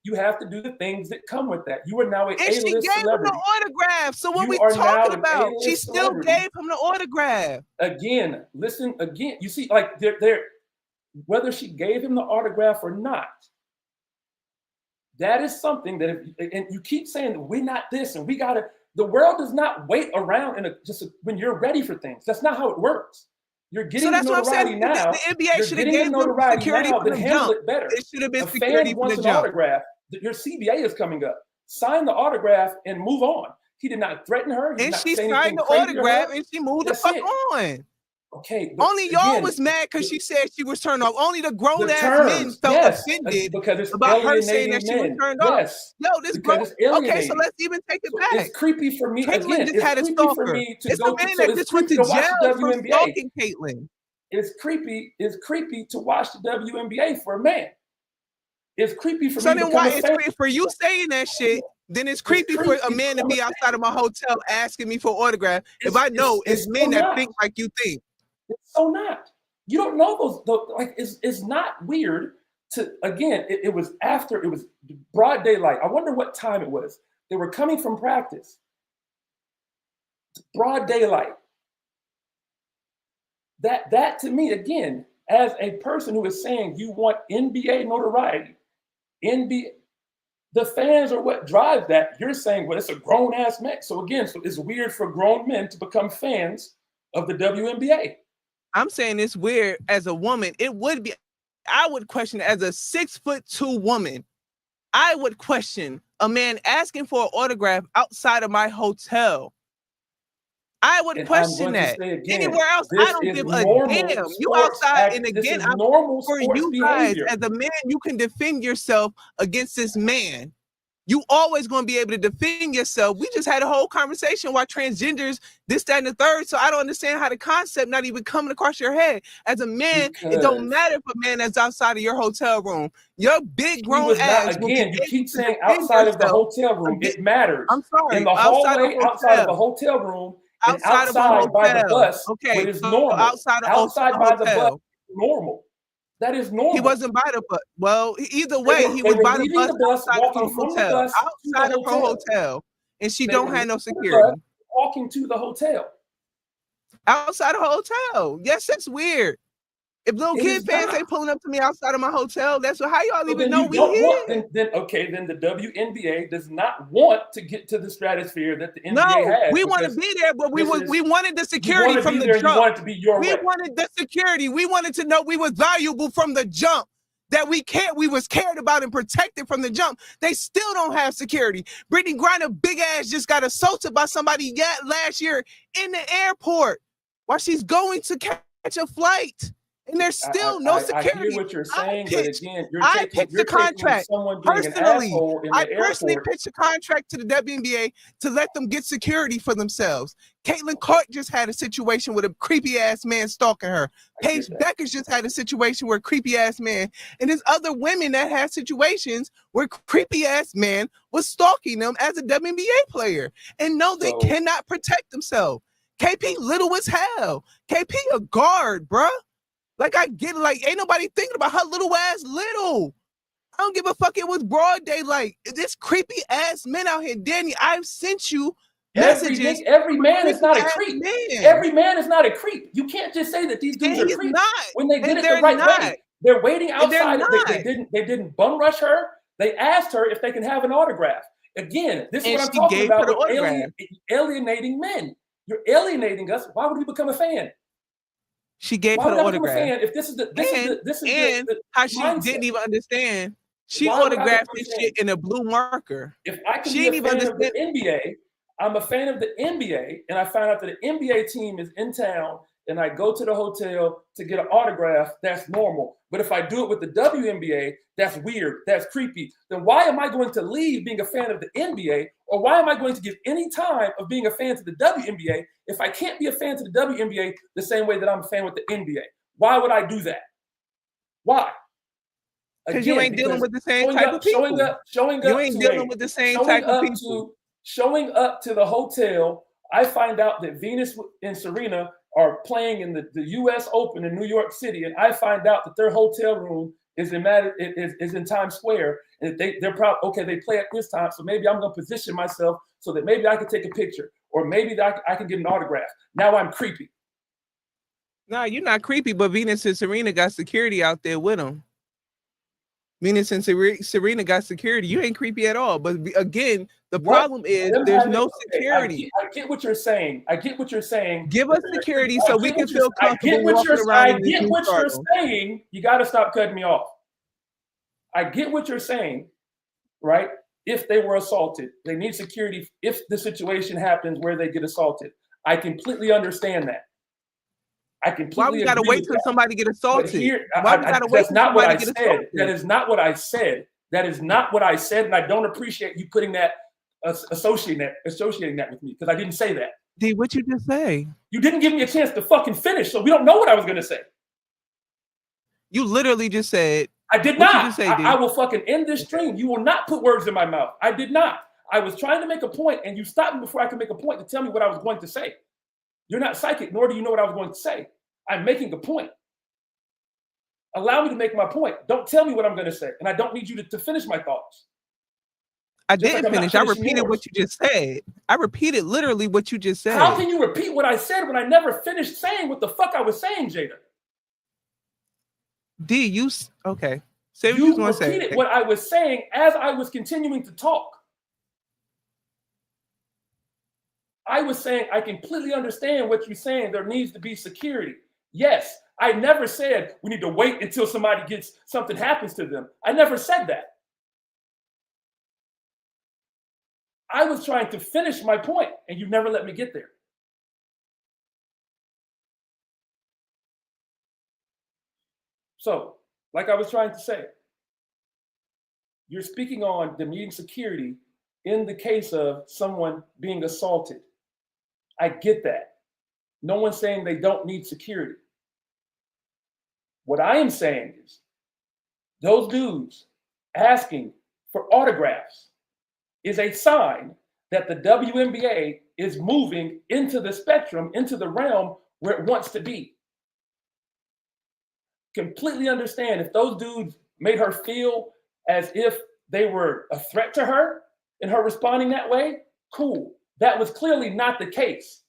you have to do the things that come with that. You are now an A-list celebrity. She gave him the autograph. So what we talking about? She still gave him the autograph. Again, listen again. You see, like they're whether she gave him the autograph or not. That is something that and you keep saying we're not this and we gotta. The world does not wait around when you're ready for things. That's not how it works. You're getting the notoriety now. The NBA should have gave them security from the handle jump. it better. It should have been A security fan from wants the an jump. autograph. Your CBA is coming up. Sign the autograph and move on. He did not threaten her. And she signed the autograph and she moved the fuck on. Okay. Only y'all was mad because she said she was turned off. Only the grown ass men felt offended about her saying that she was turned off. Yo, this girl. Okay, so let's even take it back. It's creepy for me. Caitlyn just had a stalker. It's a man that just went to jail for stalking Caitlyn. It's creepy. It's creepy to watch the WNBA for a man. It's creepy for me. So then why it's creepy for you saying that shit? Then it's creepy for a man to be outside of my hotel asking me for autograph. If I know it's men that think like you think. It's so not. You don't know those like it's not weird to again, it was broad daylight. I wonder what time it was. They were coming from practice. Broad daylight. That to me, again, as a person who is saying you want NBA notoriety, the fans are what drive that. You're saying, well, it's a grown ass man. So again, it's weird for grown men to become fans of the WNBA. I'm saying it's weird as a woman. It would be, I would question as a 6'2" woman. I would question a man asking for an autograph outside of my hotel. I would question that. Again, anywhere else, I don't give a damn. You outside, and again, I'm for you guys behavior. As a man, you can defend yourself against this man. You always going to be able to defend yourself. We just had a whole conversation about transgenders, this, that, and the third. So I don't understand how the concept not even coming across your head. As a man, it don't matter if a man that's outside of your hotel room. Your big grown ass. Again, you keep saying outside of the hotel room. It matters. I'm sorry. In the hallway, outside of the hotel room. Outside of the hotel. By the bus, okay, it's normal. Outside by the bus, normal. That is normal. He wasn't by the bus. Well, either way, he was by the bus outside of her hotel. Outside of her hotel, and she don't have no security. Walking to the hotel. Outside of her hotel. Yes, it's weird. If little kid fans ain't pulling up to me outside of my hotel, that's how y'all even know we here. Then the WNBA does not want to get to the stratosphere that the NBA has. We want to be there, but we wanted the security from the jump. We wanted the security. We wanted to know we was valuable from the jump. That we was cared about and protected from the jump. They still don't have security. Brittany Griner big ass just got assaulted by somebody last year in the airport while she's going to catch a flight. And there's still no security. I hear what you're saying, but again, I pitched the contract personally. I personally pitched a contract to the WNBA to let them get security for themselves. Caitlin Clark just had a situation with a creepy ass man stalking her. Paige Beckers just had a situation where a creepy ass man, and there's other women that had situations where creepy ass man was stalking them as a WNBA player. And no, they cannot protect themselves. KP little as hell. KP a guard, bruh. Like, I get it. Like, ain't nobody thinking about her little ass little. I don't give a fuck. It was broad daylight. This creepy ass men out here. Danny, I've sent you messages. Every man is not a creep. Every man is not a creep. You can't just say that these dudes are creeps when they did it the right way. They're waiting outside. They didn't bum rush her. They asked her if they can have an autograph. Again, this is what I'm talking about with alienating men. You're alienating us. Why would we become a fan? She gave her the autograph. If this is the how she mindset. Didn't even understand. She autographed this shit in a blue marker. If I can be a fan of the NBA, I'm a fan of the NBA, and I found out that the NBA team is in town, and I go to the hotel to get an autograph. That's normal. But if I do it with the WNBA, that's weird. That's creepy. Then why am I going to leave being a fan of the NBA, or why am I going to give any time of being a fan to the WNBA if I can't be a fan to the WNBA the same way that I'm a fan with the NBA? Why would I do that? Why? Because you ain't dealing with the same type of people. You ain't dealing with the same type of people. Showing up to the hotel, I find out that Venus and Serena are playing in the U.S. Open in New York City, and I find out that their hotel room is in Times Square, and they're probably okay. They play at this time, so maybe I'm going to position myself so that maybe I can take a picture, or maybe I can get an autograph. Now I'm creepy. No, you're not creepy, but Venus and Serena got security out there with them. Meaning since Serena got security, you ain't creepy at all. But again, the What? problem is Them there's having- no okay, security. I get what you're saying. I get what you're saying. Give us security so we can feel I comfortable get what walking you're, around I in this get new what you're Cardinal. saying. You got to stop cutting me off. I get what you're saying, right? If they were assaulted, they need security. If the situation happens where they get assaulted, I completely understand that. I completely Why we gotta agree wait with till that. somebody get But assaulted? here, Why we gotta wait that's till not what I somebody get said. assaulted? That is not what I said. That is not what I said, and I don't appreciate you putting that, associating that with me, because I didn't say that. D, what you just say? You didn't give me a chance to fucking finish, so we don't know what I was gonna say. You literally just said. I did What you not. just say, D? I will fucking end this stream. You will not put words in my mouth. I did not. I was trying to make a point, and you stopped me before I could make a point to tell me what I was going to say. You're not psychic, nor do you know what I was going to say. I'm making a point. Allow me to make my point. Don't tell me what I'm going to say, and I don't need you to finish my thoughts. I Just like didn't I'm not finish. I finishing repeated yours. what you just said. I repeated literally what you just said. How can you repeat what I said when I never finished saying what the fuck I was saying, Jada? D, okay. Say what You you want to say. repeated what I was saying as I was continuing to talk. I was saying, I completely understand what you're saying. There needs to be security. Yes, I never said we need to wait until something happens to them. I never said that. I was trying to finish my point, and you never let me get there. So, like I was trying to say, you're speaking on the needing security in the case of someone being assaulted. I get that. No one's saying they don't need security. What I am saying is those dudes asking for autographs is a sign that the WNBA is moving into the spectrum, into the realm where it wants to be. Completely understand if those dudes made her feel as if they were a threat to her and her responding that way, cool. That was clearly not the case.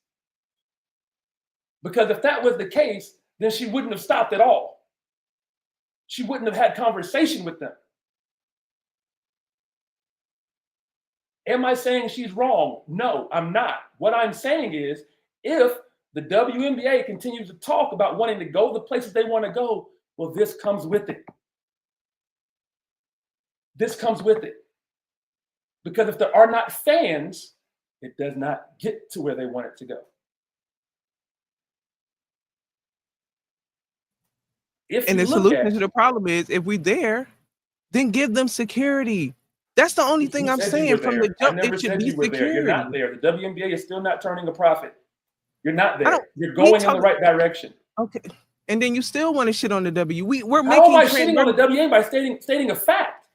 Because if that was the case, then she wouldn't have stopped at all. She wouldn't have had conversation with them. Am I saying she's wrong? No, I'm not. What I'm saying is, if the WNBA continues to talk about wanting to go the places they want to go, well, this comes with it. This comes with it. Because if there are not fans, it does not get to where they want it to go. And the solution to the problem is, if we're there, then give them security. That's the only thing I'm saying from the jump. It should be security. You're not there. The WNBA is still not turning a profit. You're not there. You're going in the right direction. Okay. And then you still want to shit on the W. We're making. How am I shitting on the WNBA by stating a fact?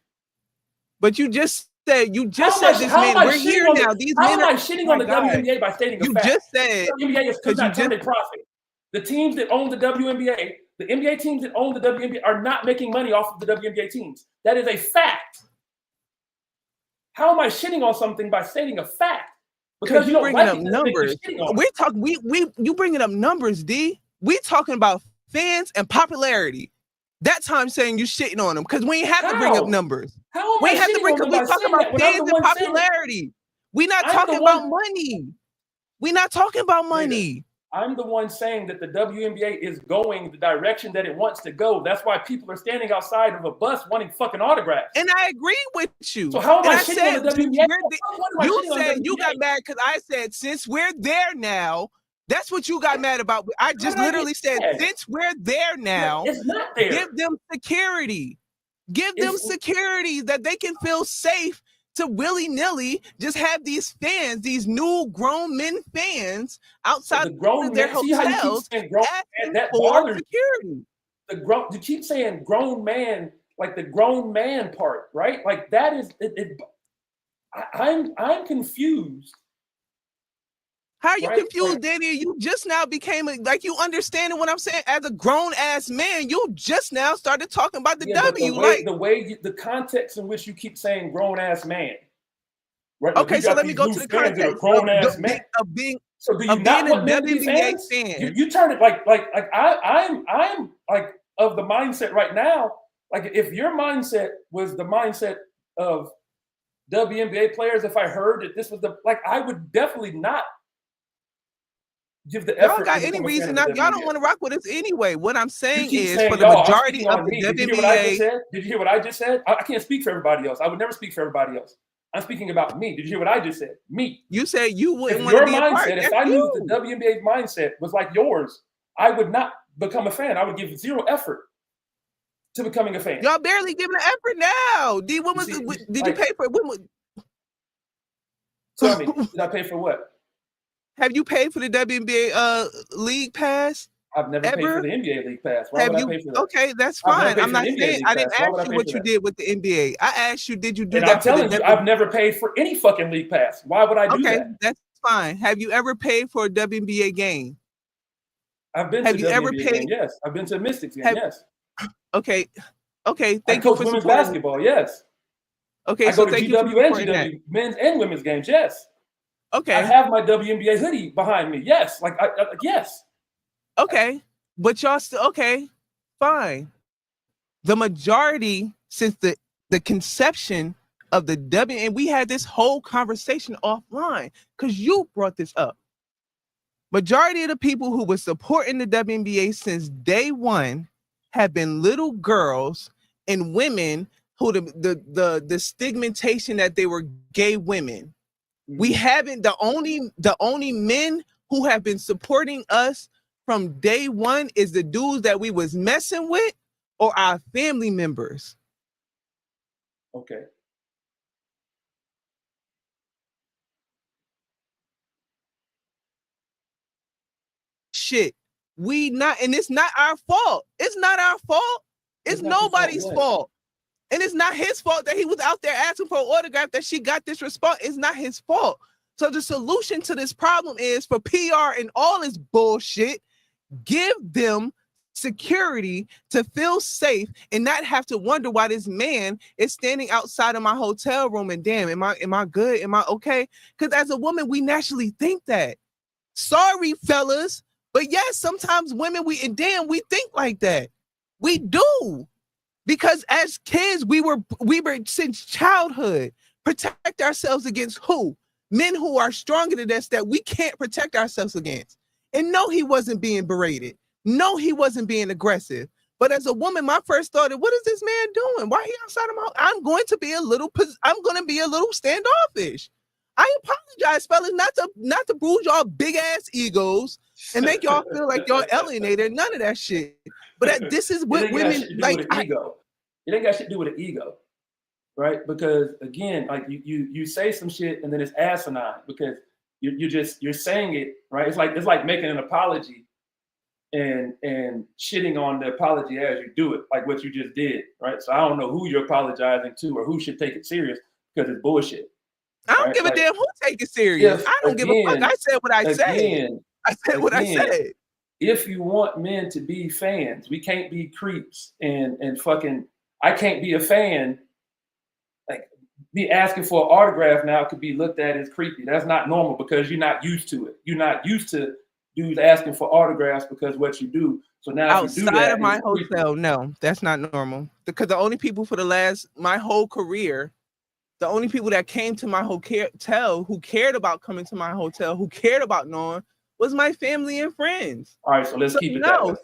But you just said this man. We're here now. These men are. How am I shitting on the WNBA by stating a fact? You just said the WNBA is still not turning a profit. The teams that own the WNBA, the NBA teams that own the WNBA, are not making money off of the WNBA teams. That is a fact. How am I shitting on something by stating a fact? Because you bringing up numbers. We're talking. You bringing up numbers, D. We talking about fans and popularity. That's how I'm saying you shitting on them, because we ain't have to bring up numbers. We have to bring. We talking about fans and popularity. We're not talking about money. We're not talking about money. I'm the one saying that the WNBA is going the direction that it wants to go. That's why people are standing outside of a bus wanting fucking autographs. And I agree with you. So how am I shitting on the WNBA? You said you got mad because I said, since we're there now, that's what you got mad about. I just literally said, since we're there now, it's not there. Give them security. Give them security that they can feel safe to willy-nilly just have these fans, these new grown men fans outside of their hotels asking for security. You keep saying grown man, like the grown man part, right? Like that is I'm confused. How are you confused, Danny? You just now became like you understanding what I'm saying. As a grown ass man, you just now started talking about the W. The context in which you keep saying grown ass man. Right? Okay, so let me go to the context grown ass man of being. So do you not want men to be fans? You turn it like I'm like of the mindset right now Like if your mindset was the mindset of WNBA players, if I heard that this was I would definitely not give the Y'all effort got to any become a fan reason of that the y'all don't WNBA. want to rock with us anyway. What I'm You saying keep is, saying for the y'all, I'm majority speaking of on the me. Did you hear what I just WNBA, said? Did you hear what I just said? I can't speak for everybody else. I would never speak for everybody else. I'm speaking about me. Did you hear what I just said? Me. you said you wouldn't If want to your be a part. mindset, if That's I knew the you. WNBA mindset was like yours, I would not become a fan. I would give zero effort to becoming a fan. Y'all barely giving an effort now. D, when You was see, it? Did you pay for it? Tell me, did I pay for what? Have you paid for the WNBA league pass? I've never paid for Ever? the NBA League Pass. Why Have would I you? pay for that? Okay, that's I've never fine. paid I'm for not the NBA saying League I Pass. didn't Why would I ask you pay what for you that? did with the NBA. I asked you, did you do And that I'm for the telling you, I've never paid for any fucking League Pass. Why would I do Okay, that? that's fine. Have you ever paid for a WNBA game? I've been Have to you ever WNBA game, paid? yes. I've been to a Mystics game, Have yes. okay, okay. I Thank you coach for women's supporting. basketball, yes. Okay, I so go to thank you for GW and supporting that. GW men's and women's games, yes. I Okay, have my WNBA hoodie behind me, yes. Yes. okay, but y'all still okay. Fine. The majority since the conception of the W, and we had this whole conversation offline because you brought this up. Majority of the people who were supporting the WNBA since day one have been little girls and women who the stigmatization that they were gay women. We haven't, the only men who have been supporting us from day one is the dudes that we was messing with or our family members. Okay. Shit. We not, and it's not our fault. It's not our fault. It's nobody's fault. And it's not his fault that he was out there asking for an autograph that she got this response. It's not his fault. So the solution to this problem is for PR and all this bullshit, give them security to feel safe and not have to wonder why this man is standing outside of my hotel room and damn, am I good? Am I okay? Because as a woman, we naturally think that. Sorry, fellas, but yes, sometimes women we think like that. We do. Because as kids, we were since childhood protect ourselves against who? Men who are stronger than us that we can't protect ourselves against. And no, he wasn't being berated. No, he wasn't being aggressive. But as a woman, my first thought is, what is this man doing? Why he outside of my house? I'm going to be a little standoffish. I apologize, fellas, not to bruise y'all big ass egos and make y'all feel like y'all alienated. None of that shit. But this is what women like. Ego. It ain't got shit to do with an ego, right? Because again, like you say some shit and then it's asinine because you're saying it, right? It's like making an apology and shitting on the apology as you do it, like what you just did, right? So I don't know who you're apologizing to or who should take it serious because it's bullshit. I don't give a damn who take it serious. I don't give a fuck. I said what I said. I said what I said. If you want men to be fans, we can't be creeps and fucking. I can't be a fan. Like be asking for an autograph now could be looked at as creepy. That's not normal because you're not used to it. You're not used to dudes asking for autographs because what you do. So now outside of my hotel, no, that's not normal. Because the only people for my whole career. The only people that came to my hotel who cared about coming to my hotel, who cared about knowing, was my family and friends. All right, so let's keep it that way.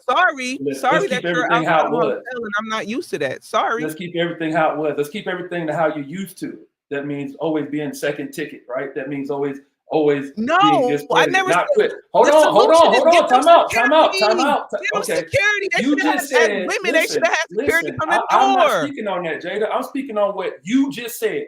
Sorry that you're outside of my hotel and I'm not used to that. Sorry. Let's keep everything how it was. Let's keep everything to how you're used to it. That means always being second ticket, right? That means always no, being I never not said. Hold on. Time out. Okay. Security. They you just said women. They should have had security from the door. I'm not speaking on that, Jada. I'm speaking on what you just said.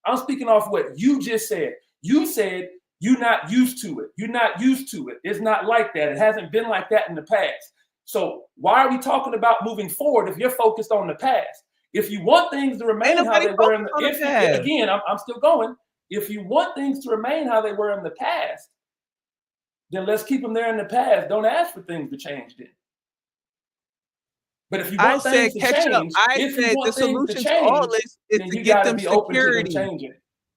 I'm speaking off what you just said. You said you're not used to it. You're not used to it. It's not like that. It hasn't been like that in the past. So why are we talking about moving forward if you're focused on the past? If you want things to remain how they were in the past, again, I'm still going. If you want things to remain how they were in the past, then let's keep them there in the past. Don't ask for things to change then. But if you want things to change, the solution to all this is to get them security.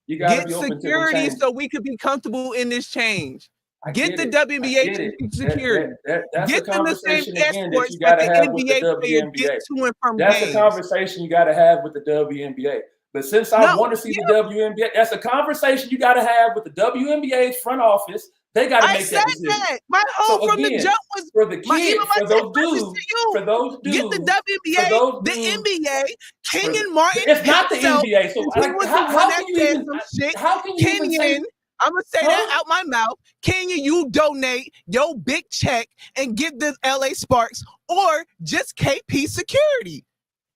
You got to be open to them changing. So we could be comfortable in this change. Get the I WNBA get it. security. That's a Get them the same conversation again that escorts you that got to the have with the NBA players get WNBA. to and from That's a games. conversation you got to have with the WNBA. But since I No, want to see the WNBA, that's a conversation you got to have with the WNBA's front office. They got to I make said that decision. that. My whole So from the again, jump was for the my kids, even my for those text message dudes, to you. for those dudes, Get the for WNBA, those the dudes, NBA, for Kenyon Martin it's not the himself. NBA. So He was the how one that can you said even some shit. how can you even say Kenyon, I'm gonna say that Huh? out my mouth. Kenyon, you donate your big check and give the LA Sparks or just KP security.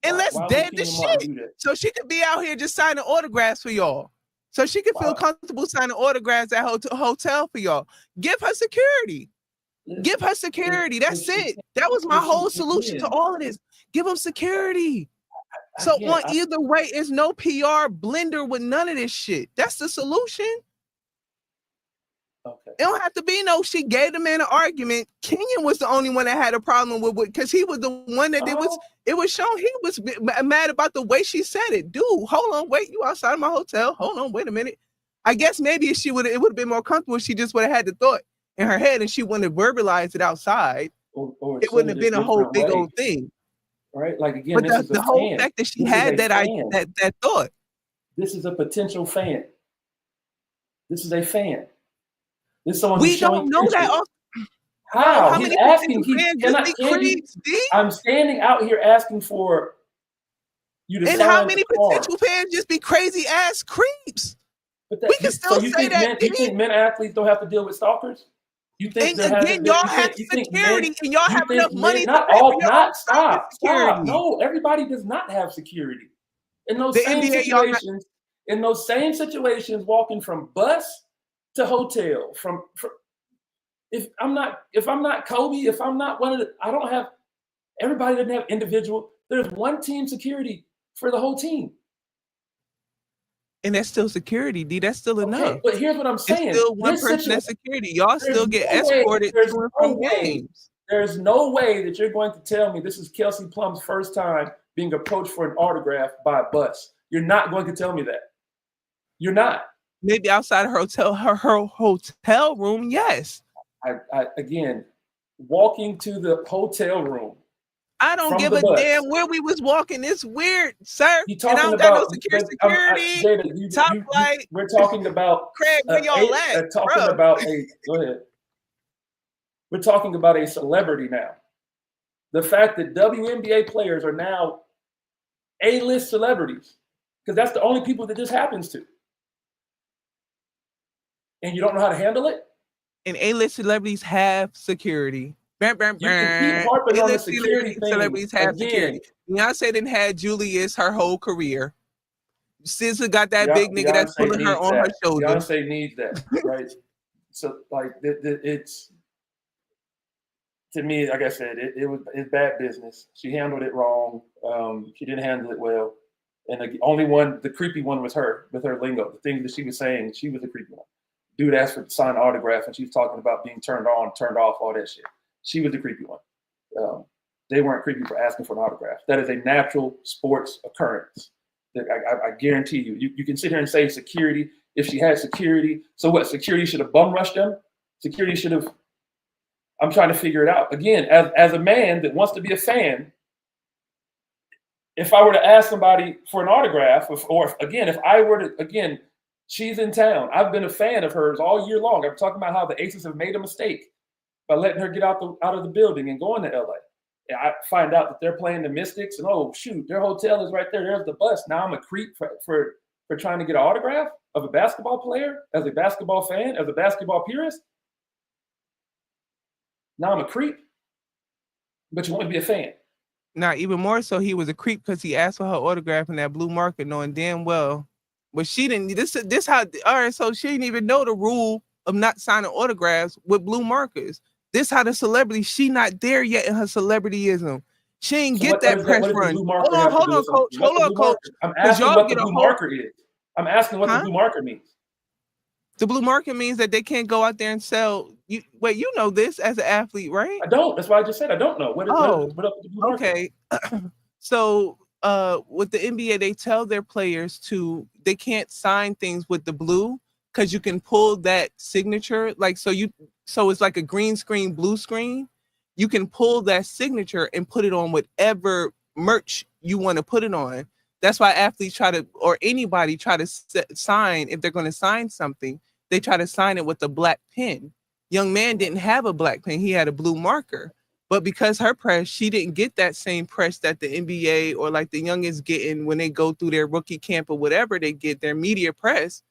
And let's why would dead the Kenyon Martin shit. do that? So she could be out here just signing autographs for y'all. So she could feel Wow. comfortable signing autographs at hotel for y'all. Give her security. Give her security. That's it. That was my whole solution to all of this. Give them security. So on either way, it's no PR blender with none of this shit. That's the solution. Okay. It don't have to be no. She gave the man an argument. Kenyon was the only one that had a problem with it because he was the one that it was shown he was mad about the way she said it. Dude, hold on, wait, you outside of my hotel? Hold on, wait a minute. I guess maybe if it would have been more comfortable if she just would have had the thought in her head and she wouldn't have verbalized it outside. Or it wouldn't have been a whole big old thing. Right? Like again, but this is the whole fact that she had that thought. This is a potential fan. This is a fan. This is someone we don't know that. How? How He's many asking. I'm standing out here asking for you to sign. And how many potential fans just be crazy ass creeps? But we can still say that. You think men athletes don't have to deal with stalkers? You think and again, y'all have security and y'all have enough money Stop. No, everybody does not have security. In those same situations, walking from bus to hotel, if I'm not Kobe, if I'm not one of the, I don't have, everybody doesn't have individual. There's one team security for the whole team. And that's still security, D. That's still enough. Okay, but here's what I'm saying. It's still one person that's security. Y'all still get escorted to and from games. There's no way that you're going to tell me this is Kelsey Plum's first time being approached for an autograph by a bus. You're not going to tell me that. You're not. Maybe outside her hotel room, yes. I again, walking to the hotel room. I don't give a damn where we was walking. It's weird, sir. You talking and I don't got no security. Jada, we're talking about Craig. Where y'all at? Go ahead. We're talking about a celebrity now. The fact that WNBA players are now A-list celebrities, because that's the only people that this happens to. And you don't know how to handle it? And A-list celebrities have security. You can keep harping on the security thing. Celebrities have security. Beyonce didn't have Julius her whole career. SZA got that big nigga that's pulling her on her shoulder. Beyonce needs that, right? So, like, it's, to me, like I said, it's bad business. She handled it wrong. She didn't handle it well. And the creepy one was her, with her lingo. The things that she was saying, she was the creepy one. Dude asked for to sign an autograph, and she was talking about being turned on, turned off, all that shit. She was the creepy one. They weren't creepy for asking for an autograph. That is a natural sports occurrence. I guarantee you. You can sit here and say security. If she had security, so what? Security should have bum rushed them? Security should have. I'm trying to figure it out. Again, as a man that wants to be a fan, if I were to ask somebody for an autograph, or if I were to, she's in town. I've been a fan of hers all year long. I'm talking about how the Aces have made a mistake by letting her get out of the building and going to LA. And I find out that they're playing the Mystics, and oh shoot, their hotel is right there. There's the bus. Now I'm a creep for trying to get an autograph of a basketball player, as a basketball fan, as a basketball purist. Now I'm a creep, but you want to be a fan. Now, even more so, he was a creep because he asked for her autograph in that blue marker, knowing damn well, but she didn't. This how. All right, so she didn't even know the rule of not signing autographs with blue markers. This how the celebrity. She not there yet in her celebrityism. She ain't get that press run. Hold on, coach. Hold on, coach. I'm asking what the blue marker is. I'm asking what the blue marker means. The blue marker means that they can't go out there and sell. You know this as an athlete, right? I don't. That's why I just said I don't know. What up with the blue marker? Okay. So with the NBA, they tell their players they can't sign things with the blue because you can pull that signature. Like, so So it's like a green screen, blue screen. You can pull that signature and put it on whatever merch you want to put it on. That's why athletes try to, or anybody try to sign, if they're going to sign something, they try to sign it with a black pen. Young man didn't have a black pen. He had a blue marker. But because her press, she didn't get that same press that the NBA or like the young is getting when they go through their rookie camp or whatever they get, their media press.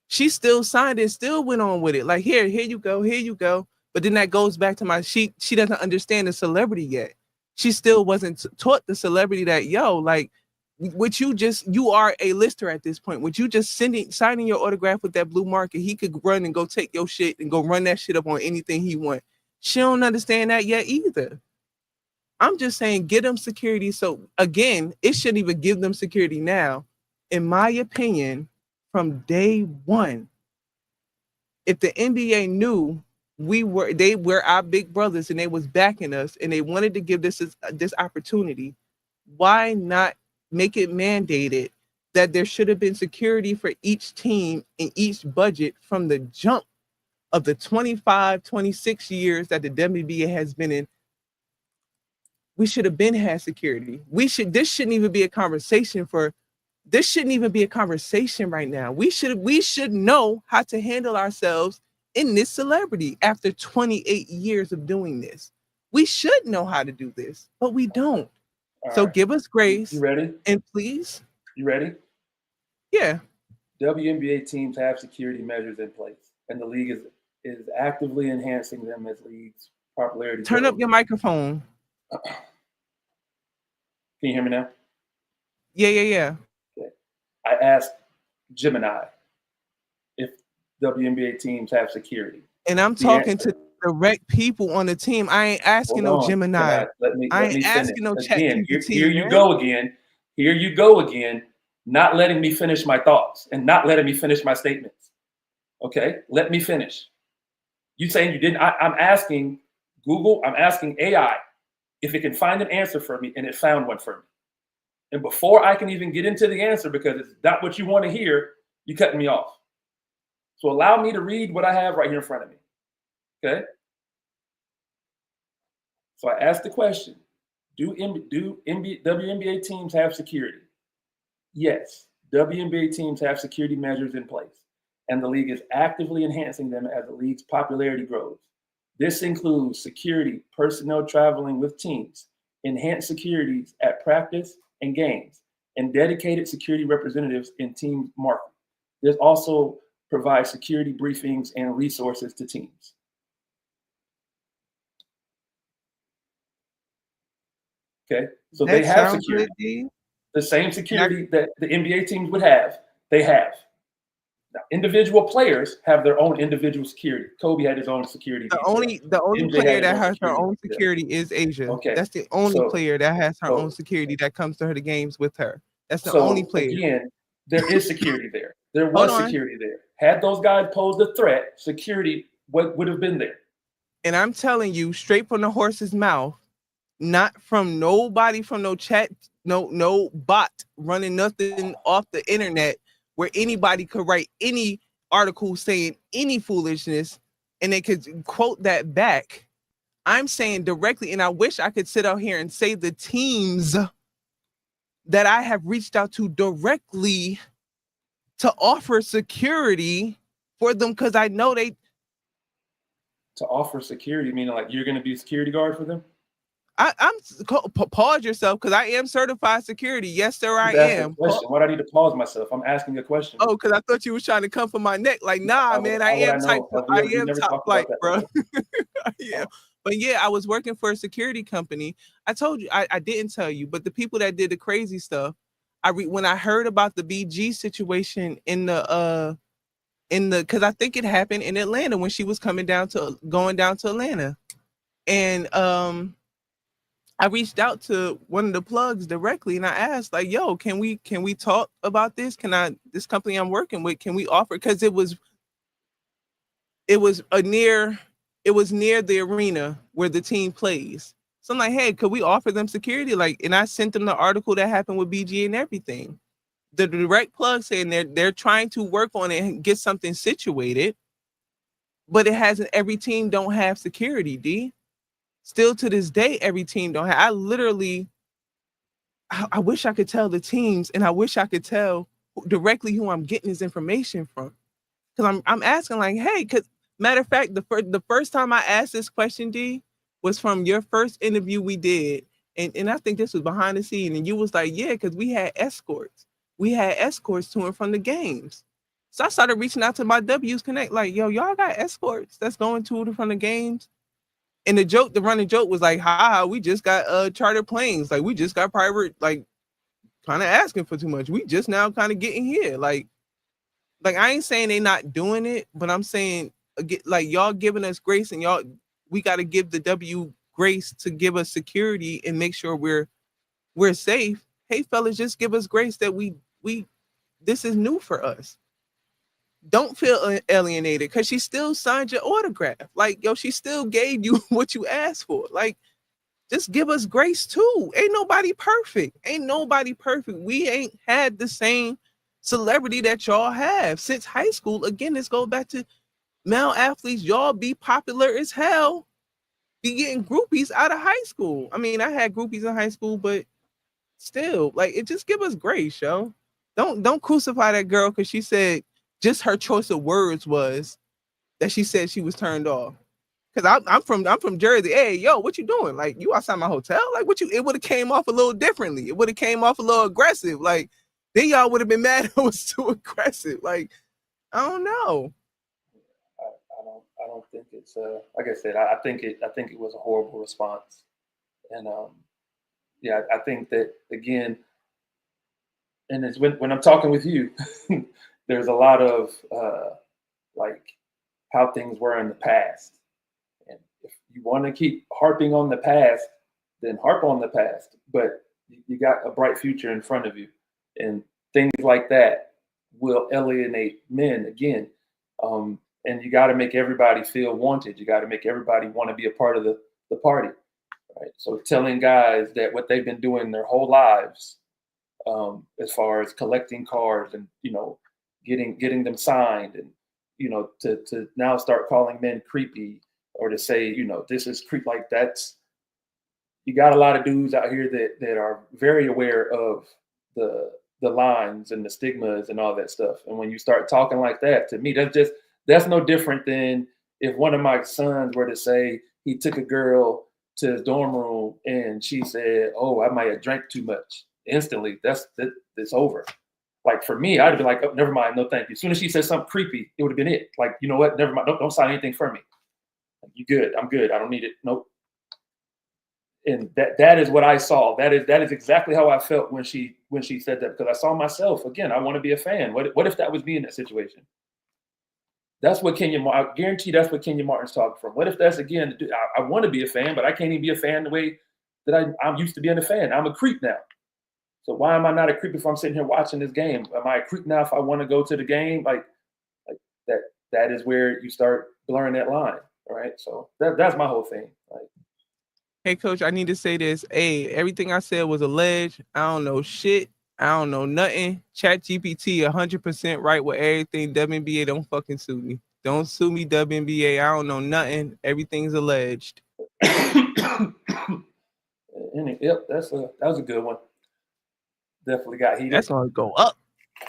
She still signed it, still went on with it. Like, here you go, here you go. But then that goes back to she doesn't understand the celebrity yet. She still wasn't taught the celebrity that, yo, like, you are a lister at this point. Would you just signing your autograph with that blue marker, he could run and go take your shit and go run that shit up on anything he want. She don't understand that yet either. I'm just saying, get them security. So again, it shouldn't even give them security now. In my opinion, from day one, if the NBA knew they were our big brothers and they was backing us and they wanted to give this opportunity, why not make it mandated that there should have been security for each team in each budget from the jump of the 25, 26 years that the WNBA has been in? We should have been had security. This shouldn't even be a conversation right now. We should know how to handle ourselves in this celebrity after 28 years of doing this. We should know how to do this, but we don't. So give us grace. You ready? And please. You ready? Yeah. WNBA teams have security measures in place, and the league is actively enhancing them as league's popularity. Turn up your microphone. Can you hear me now? Yeah. Okay. I asked Gemini if WNBA teams have security. And I'm talking to direct people on the team. I ain't asking no Gemini. I ain't asking no ChatGPT. Here you go again. Here you go again. Not letting me finish my thoughts and not letting me finish my statements. Okay, let me finish. You saying you didn't? I'm asking Google. I'm asking AI if it can find an answer for me, and it found one for me. And before I can even get into the answer, because it's not what you want to hear, you cutting me off. So allow me to read what I have right here in front of me. Okay. So I asked the question: Do WNBA teams have security? Yes, WNBA teams have security measures in place, and the league is actively enhancing them as the league's popularity grows. This includes security personnel traveling with teams, enhanced securities at practice and games, and dedicated security representatives in team marketing. This also provides security briefings and resources to teams. Okay, so they have security. The same security that the NBA teams would have, they have. Now, individual players have their own individual security. Kobe had his own security. The only player that has her own security is Asia. Okay. That's the only player that has her own security that comes to her games with her. That's the only player. Again, there is security there. There was security there. Had those guys posed a threat, security would have been there. And I'm telling you, straight from the horse's mouth, not from nobody, from no chat, no bot running nothing off the internet where anybody could write any article saying any foolishness and they could quote that back. I'm saying directly, and I wish I could sit out here and say the teams that I have reached out to directly to offer security for them, because I know they. To offer security, meaning like you're going to be a security guard for them? Pause yourself, because I am certified security. Yes, sir, I am. Why do I need to pause myself? I'm asking a question. Oh, because I thought you was trying to come for my neck. Like, nah, man, I am top flight, bro. Yeah. But yeah, I was working for a security company. I told you, I didn't tell you, but the people that did the crazy stuff, when I heard about the BG situation because I think it happened in Atlanta when she was going down to Atlanta. And I reached out to one of the plugs directly and I asked, like, yo, can we talk about this? This company I'm working with, can we offer? Because it was near the arena where the team plays. So I'm like, hey, could we offer them security? Like, and I sent them the article that happened with BG and everything. The direct plug saying they're trying to work on it and get something situated. but it hasn't. Every team don't have security. D. Still to this day, every team don't have. I literally, I wish I could tell the teams, and I wish I could tell directly who I'm getting this information from. Because I'm asking like, hey, because matter of fact, the first time I asked this question, D, was from your first interview we did, and I think this was behind the scene, and you was like, yeah, because we had escorts to and from the games. So I started reaching out to my W's Connect, like, yo, y'all got escorts that's going to and from the games. And the running joke was like, ha, we just got charter planes, like we just got private, like kind of asking for too much. We just now kind of getting here, like I ain't saying they not doing it, but I'm saying like y'all giving us grace, and we got to give the W grace to give us security and make sure we're safe. Hey fellas, just give us grace that we this is new for us. Don't feel alienated, because she still signed your autograph. Like, yo, she still gave you what you asked for. Like, just give us grace too. Ain't nobody perfect. We ain't had the same celebrity that y'all have since high school. Again, let's go back to male athletes. Y'all be popular as hell, be getting groupies out of high school. I mean, I had groupies in high school, but still, like, it just give us grace, yo. Don't crucify that girl because she said just her choice of words was that she said she was turned off. Cause I'm from Jersey. Hey, yo, what you doing? Like, you outside my hotel? Like, it would have came off a little differently. It would have came off a little aggressive. Like, then y'all would have been mad it was too aggressive. Like, I don't know. I don't think it's like I said. I think it was a horrible response, and yeah, I think that again, and it's when I'm talking with you, there's a lot of like how things were in the past. And if you want to keep harping on the past, then harp on the past. But you got a bright future in front of you. And things like that will alienate men again. And you got to make everybody feel wanted. You got to make everybody want to be a part of the party. Right? So telling guys that what they've been doing their whole lives, as far as collecting cards and, getting them signed, and, to now start calling men creepy, or to say, this is creep, like that's, you got a lot of dudes out here that are very aware of the lines and the stigmas and all that stuff. And when you start talking like that, to me, that's no different than if one of my sons were to say he took a girl to his dorm room and she said, "Oh, I might have drank too much." Instantly, it's over. Like for me, I'd have been like, "Oh, never mind, no thank you." As soon as she said something creepy, it would have been it. Like, you know what? Never mind. Don't sign anything for me. You good? I'm good. I don't need it. Nope. And that is what I saw. That is exactly how I felt when she said that, because I saw myself again. I want to be a fan. What if that was me in that situation? That's what I guarantee that's what Kenya Martin's talking from. What if that's again? I want to be a fan, but I can't even be a fan the way that I'm used to being a fan. I'm a creep now. So why am I not a creep if I'm sitting here watching this game? Am I a creep now if I want to go to the game? Like that. That is where you start blurring that line. All right. So that's my whole thing. Like, Hey, coach, I need to say this. Hey, everything I said was alleged. I don't know shit. I don't know nothing. ChatGPT 100% right with everything. WNBA, don't fucking sue me. Don't sue me, WNBA. I don't know nothing. Everything's alleged. Yep, that was a good one. Definitely got heated. That's gonna go up.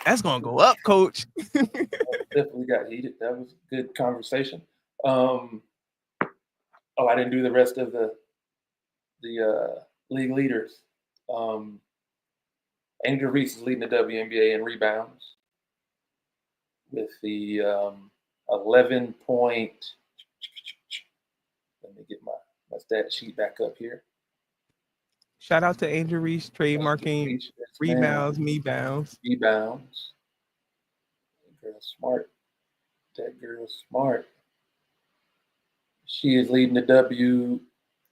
That's gonna go up, coach. Definitely got heated. That was a good conversation. I didn't do the rest of the league leaders. Angel Reese is leading the WNBA in rebounds with the 11 point. Let me get my stat sheet back up here. Shout out to Angel Reese, trademarking rebounds, me bounds. Rebounds. That girl's smart. She is leading the W,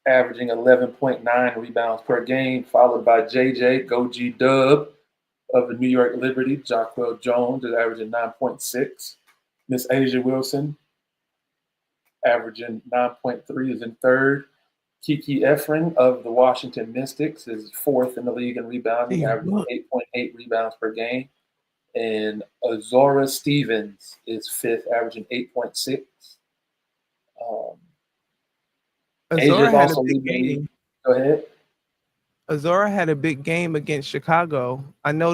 averaging 11.9 rebounds per game, followed by JJ Goji Dub of the New York Liberty. Jacquel Jones is averaging 9.6. Miss Asia Wilson, averaging 9.3, is in third. Kiki Efren of the Washington Mystics is fourth in the league in rebounding, averaging 8.8 rebounds per game. And Azora Stevens is fifth, averaging 8.6. Um, Azora Asia's had a also big leading. game. Go ahead. Azora had a big game against Chicago. I know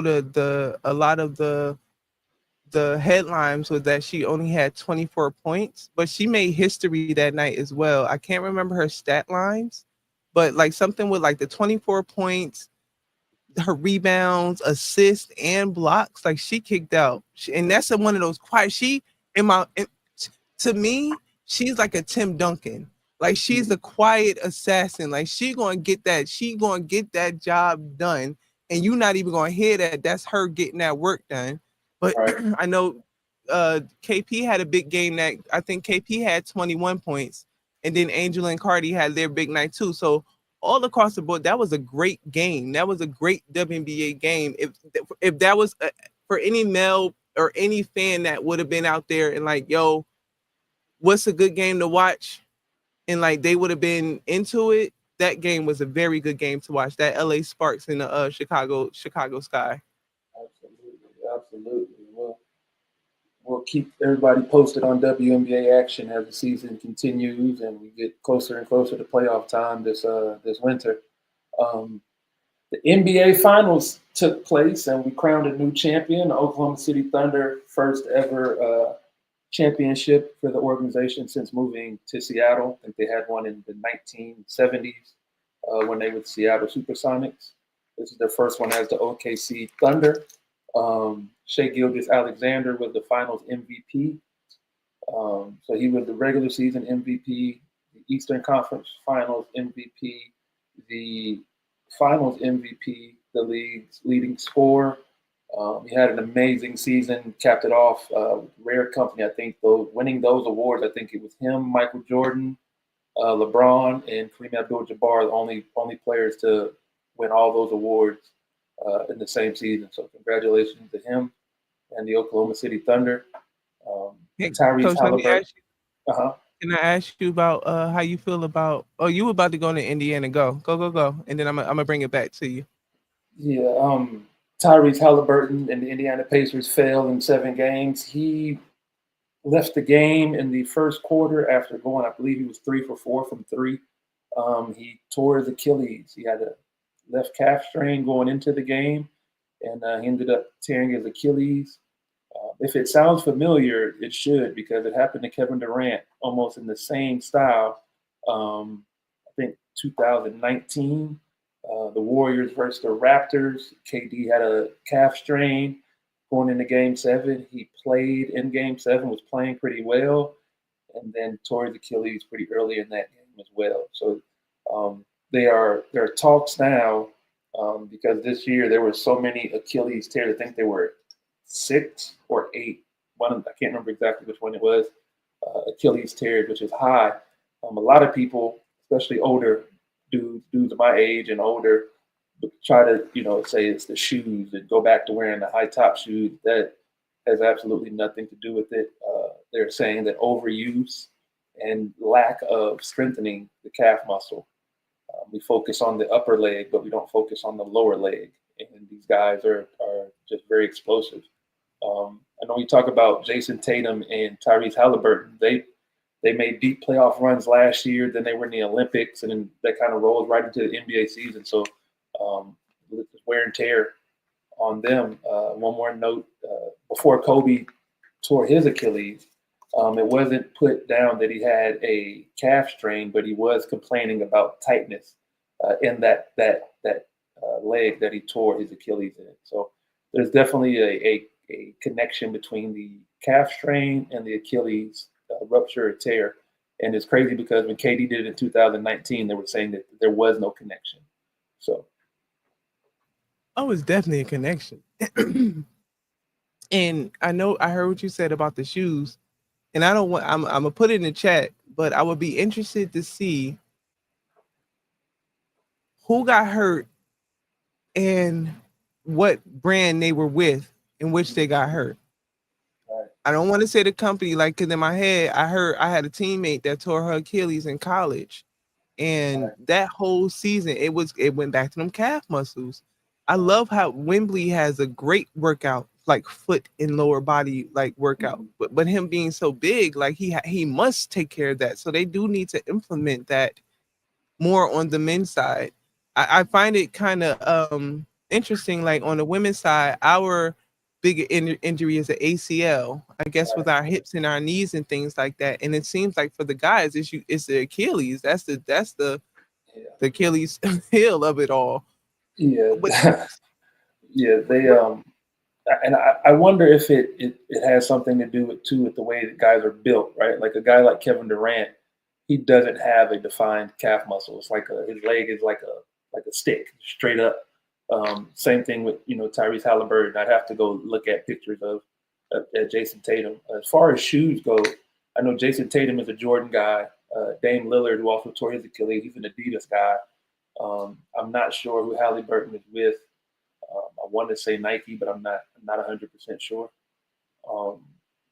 a lot of the headlines was that she only had 24 points, but she made history that night as well. I can't remember her stat lines, but like something with like the 24 points, her rebounds, assists, and blocks. Like she kicked out, and that's one of those quiet. To me, she's like a Tim Duncan. Like she's the quiet assassin. Like she gonna get that. She gonna get that job done, and you not even gonna hear that. That's her getting that work done. But Right. I know KP had a big game that I think KP had 21 points, and then Angel and Cardi had their big night too. So all across the board, that was a great game. That was a great WNBA game. If that was for any male or any fan that would have been out there and like, yo, what's a good game to watch? And like they would have been into it. That game was a very good game to watch. That LA Sparks in the Chicago Sky. Absolutely. We'll keep everybody posted on WNBA action as the season continues and we get closer and closer to playoff time this winter. The NBA Finals took place and we crowned a new champion, the Oklahoma City Thunder, first ever championship for the organization since moving to Seattle. I think they had one in the 1970s when they were the Seattle Supersonics. This is their first one as the OKC Thunder. Shai Gilgeous-Alexander was the Finals MVP. So he was the regular season MVP, the Eastern Conference Finals MVP, the Finals MVP, the league's leading scorer. He had an amazing season, capped it off with rare company. I think winning those awards, I think it was him, Michael Jordan, LeBron, and Kareem Abdul-Jabbar, the only players to win all those awards in the same season. So congratulations to him and the Oklahoma City Thunder. Tyrese Coach, let me Halliburton. ask you. Can I ask you about how you feel about? Oh, you were about to go to Indiana. Go, and then I'm gonna bring it back to you. Yeah. Tyrese Halliburton and the Indiana Pacers fell in 7 games. He left the game in the first quarter after going, I believe he was 3 for 4 from 3. He tore his Achilles. He had a left calf strain going into the game, and he ended up tearing his Achilles. If it sounds familiar, it should, because it happened to Kevin Durant almost in the same style. I think 2019, the Warriors versus the Raptors. KD had a calf strain going into Game 7. He played in Game 7, was playing pretty well, and then tore his Achilles pretty early in that game as well. So there are talks now because this year there were so many Achilles tears. I think there were 6 or 8. One, I can't remember exactly which one it was. Achilles tears, which is high. A lot of people, especially older dudes of my age and older, try to say it's the shoes and go back to wearing the high top shoes. That has absolutely nothing to do with it. They're saying that overuse and lack of strengthening the calf muscle. We focus on the upper leg, but we don't focus on the lower leg. And these guys are just very explosive. I know you talk about Jason Tatum and Tyrese Halliburton. They made deep playoff runs last year. Then they were in the Olympics, and then that kind of rolls right into the NBA season. So wear and tear on them. One more note: before Kobe tore his Achilles, it wasn't put down that he had a calf strain, but he was complaining about tightness in that leg that he tore his Achilles in. So there's definitely a connection between the calf strain and the Achilles rupture or tear. And it's crazy because when KD did it in 2019, they were saying that there was no connection. So. Oh, it's definitely a connection. And I heard what you said about the shoes, and I'm gonna put it in the chat, but I would be interested to see who got hurt and what brand they were with in which they got hurt. Right. I don't want to say the company, like, because in my head, I heard I had a teammate that tore her Achilles in college, and that whole season it went back to them calf muscles. I love how Wembley has a great workout like foot and lower body like workout, but him being so big, like he must take care of that. So they do need to implement that more on the men's side. I find it kind of interesting. Like on the women's side, our big injury is the ACL, I guess, with our hips and our knees and things like that. And it seems like for the guys, it's the Achilles. That's the Achilles heel of it all. Yeah, But yeah. And I wonder if it has something to do with the way that guys are built, right? Like a guy like Kevin Durant, he doesn't have a defined calf muscle. It's like his leg is like a stick, straight up. Same thing with Tyrese Halliburton. I'd have to go look at pictures of Jason Tatum. As far as shoes go, I know Jason Tatum is a Jordan guy. Dame Lillard, who also tore his Achilles, he's an Adidas guy. I'm not sure who Halliburton is with. I want to say Nike, but I'm not 100% sure.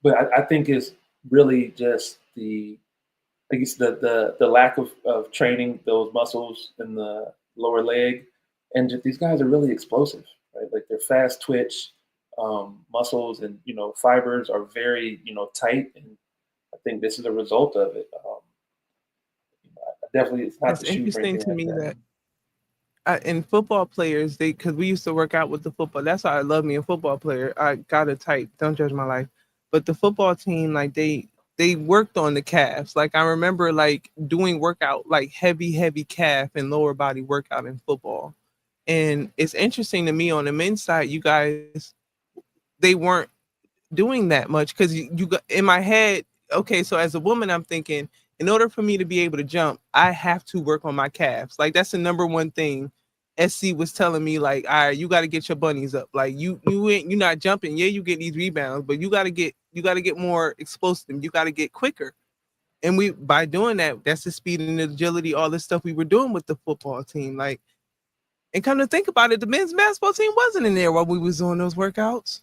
But I think it's really just the lack of training those muscles in the lower leg, and just, these guys are really explosive, right? Like they're fast twitch muscles, and fibers are very tight, and I think this is a result of it. Definitely, it's not it's the shoes or interesting anything to like me that. in football players, because we used to work out with the football. That's why I love me a football player. I got a type. Don't judge my life. But the football team, like they worked on the calves. Like I remember like doing workout, like heavy calf and lower body workout in football. And it's interesting to me on the men's side, you guys, they weren't doing that much because you got in my head. Okay, so as a woman, I'm thinking in order for me to be able to jump, I have to work on my calves. Like that's the number one thing. SC was telling me like, all right, you got to get your bunnies up. Like you're not jumping. Yeah, you get these rebounds, but you got to get more explosive. You got to get quicker. And we by doing that, that's the speed and agility, all this stuff we were doing with the football team. Like, and come to think about it, the men's basketball team wasn't in there while we was doing those workouts.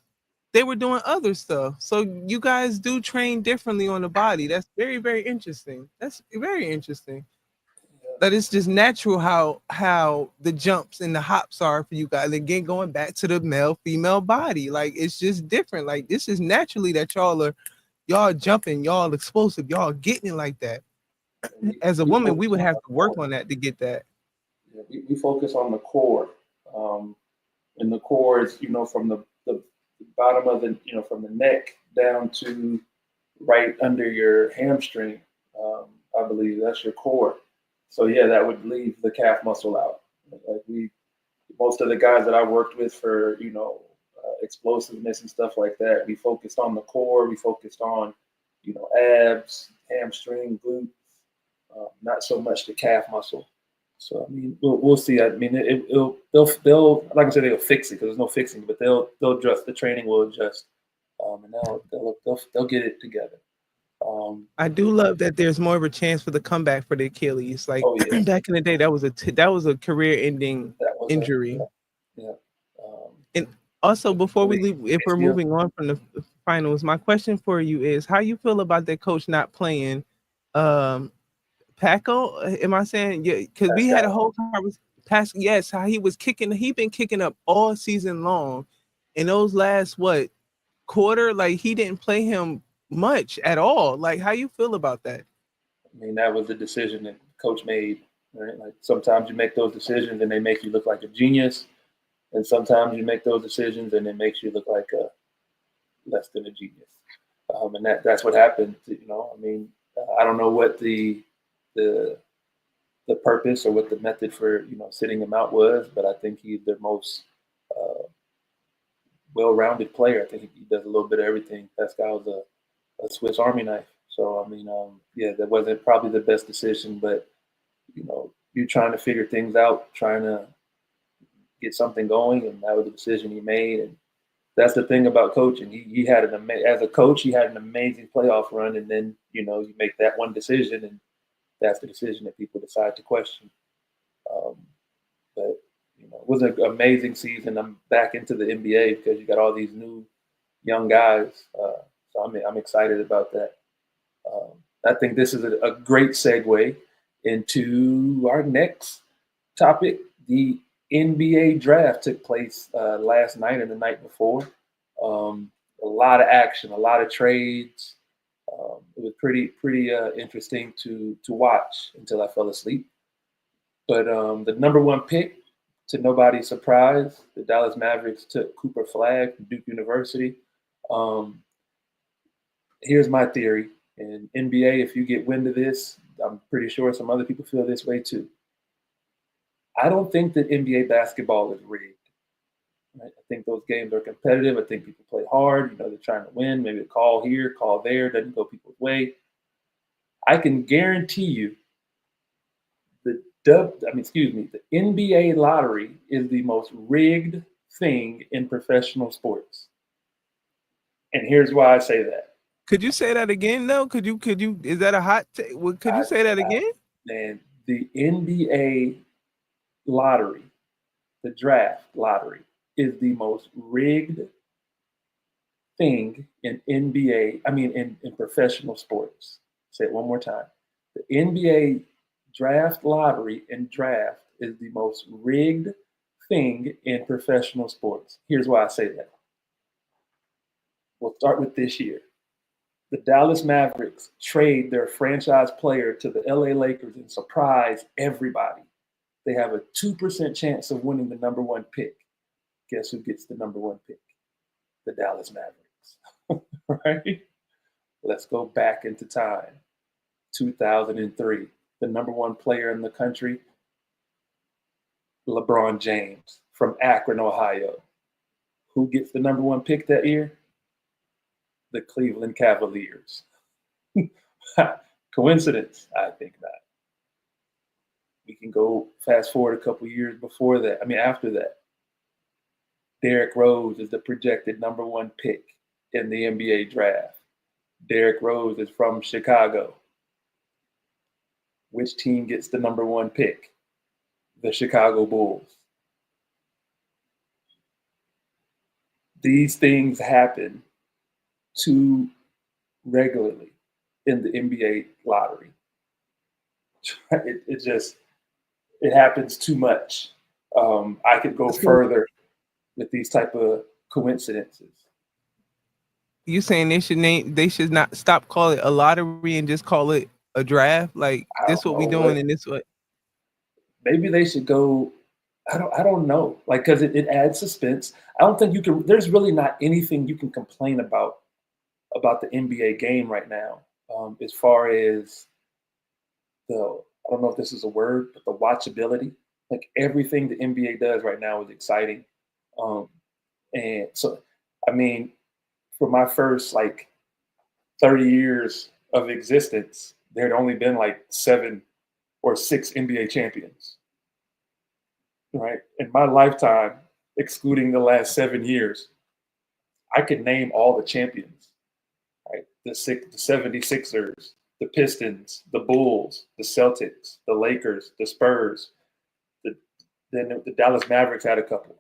They were doing other stuff. So you guys do train differently on the body. That's very, very interesting. That's very interesting. That it's just natural how the jumps and the hops are for you guys. Again, going back to the male female body, like it's just different. Like this is naturally that y'all jumping, y'all explosive, y'all getting it like that. As a woman, we would have to work on that to get that. Yeah, we focus on the core, and the core is from the bottom of from the neck down to right under your hamstring. I believe that's your core. So yeah, that would leave the calf muscle out. Like most of the guys that I worked with for explosiveness and stuff like that, we focused on the core. We focused on abs, hamstring, glutes, not so much the calf muscle. So I mean, we'll see. I mean, they'll like I said, they'll fix it because there's no fixing, but they'll adjust. The training will adjust, and they'll get it together. I do love that there's more of a chance for the comeback for the Achilles. Like back in the day, that was a career-ending injury. Yeah. And also, before we leave, if we're moving on from the finals, my question for you is: how you feel about that coach not playing? Paco, am I saying? Yeah, because we had a whole conversation. Yes, how he was kicking. He been kicking up all season long, and those last quarter, like he didn't play him much at all. Like, how you feel about that? I mean, that was the decision that coach made. Right? Like sometimes you make those decisions and they make you look like a genius, and sometimes you make those decisions and it makes you look like a less than a genius. And that's what happened. I mean, I don't know what the purpose or what the method for sitting him out was, but I think he's the most well-rounded player. I think he does a little bit of everything. That guy was a Swiss Army knife. So I mean, yeah, that wasn't probably the best decision, but you're trying to figure things out, trying to get something going, and that was the decision he made. And that's the thing about coaching. He had as a coach, he had an amazing playoff run, and then you make that one decision, and that's the decision that people decide to question. But it was an amazing season. I'm back into the NBA because you got all these new young guys. So I'm excited about that. I think this is a great segue into our next topic. The NBA draft took place last night and the night before. A lot of action, a lot of trades. It was pretty interesting to watch until I fell asleep. But the number one pick, to nobody's surprise, the Dallas Mavericks took Cooper Flagg from Duke University. Here's my theory. In NBA, if you get wind of this, I'm pretty sure some other people feel this way too. I don't think that NBA basketball is rigged. Right? I think those games are competitive. I think people play hard. You know, they're trying to win. Maybe a call here, call there, doesn't go people's way. I can guarantee you the NBA lottery is the most rigged thing in professional sports. And here's why I say that. Could you say that again? though? Could you? Is that a hot take? Could you say that again? Man, the NBA lottery, the draft lottery, is the most rigged thing in in professional sports. Say it one more time. The NBA draft lottery and draft is the most rigged thing in professional sports. Here's why I say that. We'll start with this year. The Dallas Mavericks trade their franchise player to the LA Lakers and surprise everybody. They have a 2% chance of winning the number one pick. Guess who gets the number one pick? The Dallas Mavericks. Right? Let's go back into time. 2003. The number one player in the country, LeBron James from Akron, Ohio. Who gets the number one pick that year? The Cleveland Cavaliers. Coincidence? I think not. We can go fast forward a couple years before that. After that. Derrick Rose is the projected number one pick in the NBA draft. Derrick Rose is from Chicago. Which team gets the number one pick? The Chicago Bulls. These things happen too regularly in the NBA lottery. It happens too much. I could go further with these type of coincidences. You saying they should not stop calling it a lottery and just call it a draft? Like this what we doing in this way? Maybe they should go. I don't know. Like, because it adds suspense. I don't think you can. There's really not anything you can complain about the NBA game right now, as far as I don't know if this is a word, but the watchability. Like everything the NBA does right now is exciting, and so for my first 30 years of existence, there had only been 7 or 6 NBA champions. Right? In my lifetime, excluding the last 7 years, I could name all the champions. Right? The 76ers, the Pistons, the Bulls, the Celtics, the Lakers, the Spurs. Then the Dallas Mavericks had a couple.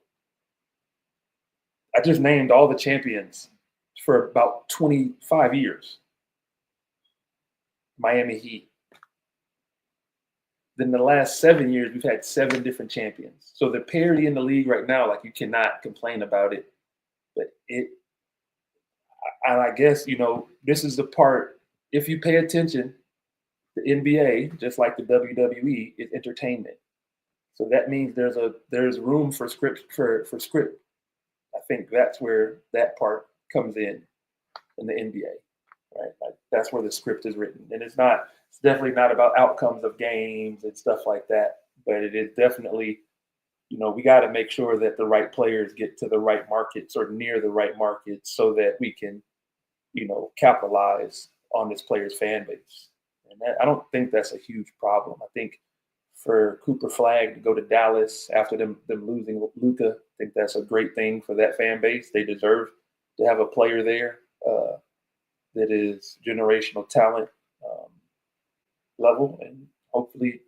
I just named all the champions for about 25 years. Miami Heat. Then the last 7 years, we've had 7 different champions. So the parity in the league right now, you cannot complain about it. But I guess, this is the part, if you pay attention, the NBA, just like the WWE, is entertainment. So that means there's room for script for script. I think that's where that part comes in the NBA, right? That's where the script is written, and it's definitely not about outcomes of games and stuff like that. But it is definitely, we got to make sure that the right players get to the right markets or near the right markets so that we can, capitalize on this player's fan base. And I don't think that's a huge problem. I think for Cooper Flagg to go to Dallas after them losing Luka, I think that's a great thing for that fan base. They deserve to have a player there that is generational talent level, and hopefully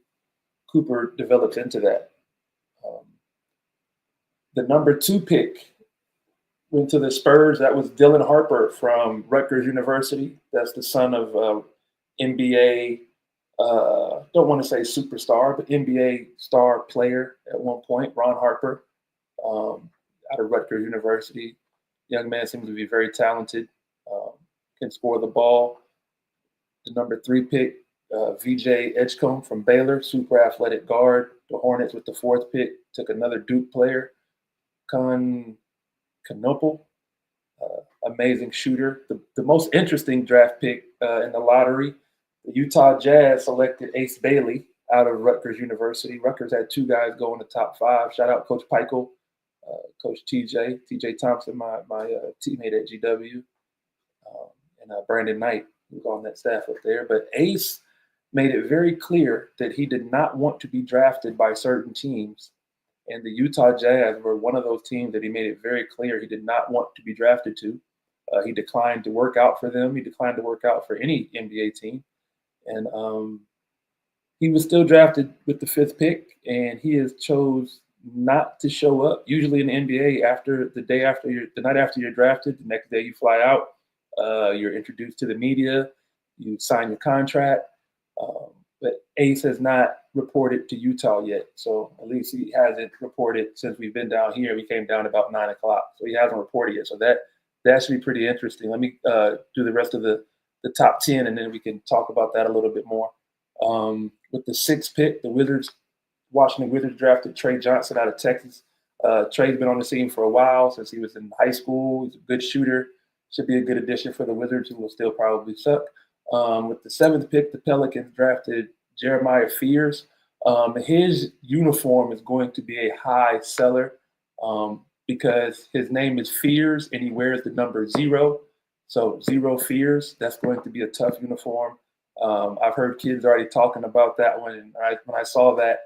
Cooper develops into that. The number 2 pick went to the Spurs. That was Dylan Harper from Rutgers University. That's the son of NBA, don't want to say superstar, but NBA star player at one point, Ron Harper, out of Rutgers University. Young man seems to be very talented, can score the ball. The number 3 pick, VJ Edgecombe from Baylor, super athletic guard. The Hornets with the 4th pick took another Duke player, Canopel, amazing shooter. The most interesting draft pick in the lottery, the Utah Jazz selected Ace Bailey out of Rutgers University. Rutgers had 2 guys go in the top 5. Shout out Coach Pikel, Coach TJ Thompson, my teammate at GW, and Brandon Knight, who's on that staff up there. But Ace made it very clear that he did not want to be drafted by certain teams. And the Utah Jazz were one of those teams that he made it very clear he did not want to be drafted to. He declined to work out for them. He declined to work out for any NBA team. And he was still drafted with the 5th pick, and he has chose not to show up. Usually in the NBA, the night after you're drafted, the next day you fly out, you're introduced to the media, you sign your contract. But Ace has not reported to Utah yet. So at least he hasn't reported since we've been down here. We came down about 9 o'clock. So he hasn't reported yet. So that should be pretty interesting. Let me do the rest of the top 10, and then we can talk about that a little bit more. With the 6th pick, the Washington Wizards drafted Trey Johnson out of Texas. Trey's been on the scene for a while since he was in high school. He's a good shooter. Should be a good addition for the Wizards, who will still probably suck. With the 7th pick, the Pelicans drafted Jeremiah Fears. His uniform is going to be a high seller because his name is Fears and he wears the number 0. So 0 Fears, that's going to be a tough uniform. I've heard kids already talking about that one. And when I saw that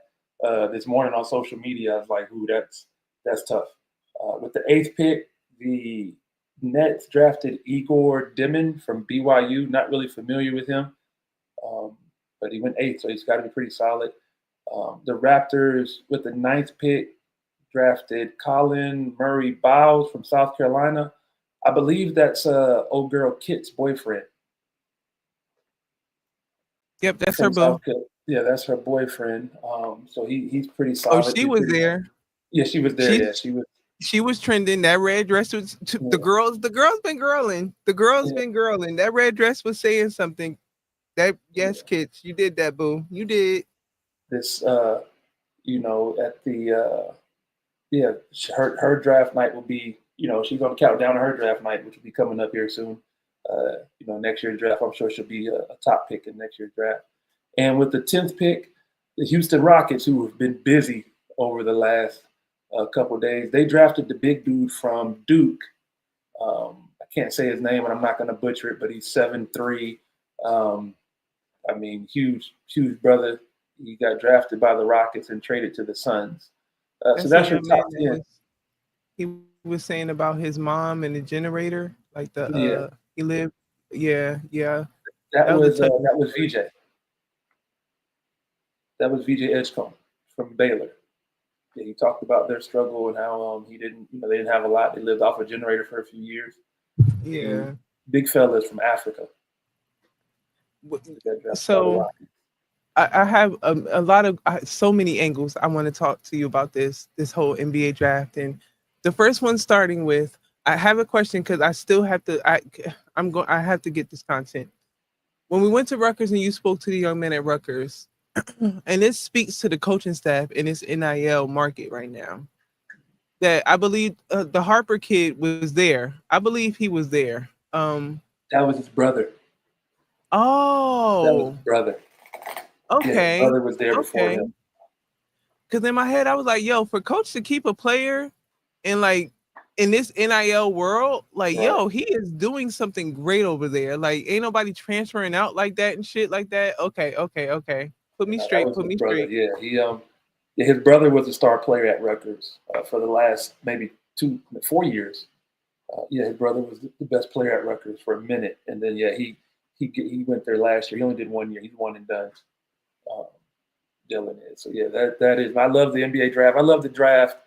this morning on social media, I was like, ooh, that's tough. With the 8th pick, the Nets drafted Igor Dimin from BYU. Not really familiar with him, but he went 8th, so he's got to be pretty solid. The Raptors, with the 9th pick, drafted Colin Murray Biles from South Carolina. I believe that's old girl Kit's boyfriend. Yep, that's her boo. Yeah, that's her boyfriend. So he's pretty solid. Oh, she was there. Yeah, she was there. She was. She was trending. That red dress was the girls. The girls been girling. The girls been girling. That red dress was saying something. Kids, you did that, boo. You did. This, at the, her draft night will be, she's going to count down to her draft night, which will be coming up here soon. Next year's draft, I'm sure she'll be a top pick in next year's draft. And with the 10th pick, the Houston Rockets, who have been busy over the last couple of days, they drafted the big dude from Duke. I can't say his name, and I'm not going to butcher it, but he's 7'3". Huge brother. He got drafted by the Rockets and traded to the Suns. So that's your top 10. He was saying about his mom and the generator, like he lived. Yeah. That was VJ. That was VJ Edgecombe from Baylor. Yeah, he talked about their struggle and how they didn't have a lot. They lived off a generator for a few years. Yeah. Big fellas from Africa. So I have a lot of so many angles I want to talk to you about this whole NBA draft. And the first one, starting with, I have a question because I still have to. I have to get this content. When we went to Rutgers and you spoke to the young men at Rutgers, and this speaks to the coaching staff in this NIL market right now, that I believe the Harper kid was there. I believe he was there. That was his brother. Oh, that was his brother. Okay, yeah, his brother was there before him. Because in my head, I was like, "Yo, for coach to keep a player in this NIL world, yo, he is doing something great over there. Like, ain't nobody transferring out like that and shit like that." Okay. Put me straight. Yeah, his brother was a star player at Rutgers for the last maybe 4 years. His brother was the best player at Rutgers for a minute, and then he went there last year. He only did 1 year. He's one and done. Dylan is. So that is. I love the NBA draft. I love the draft,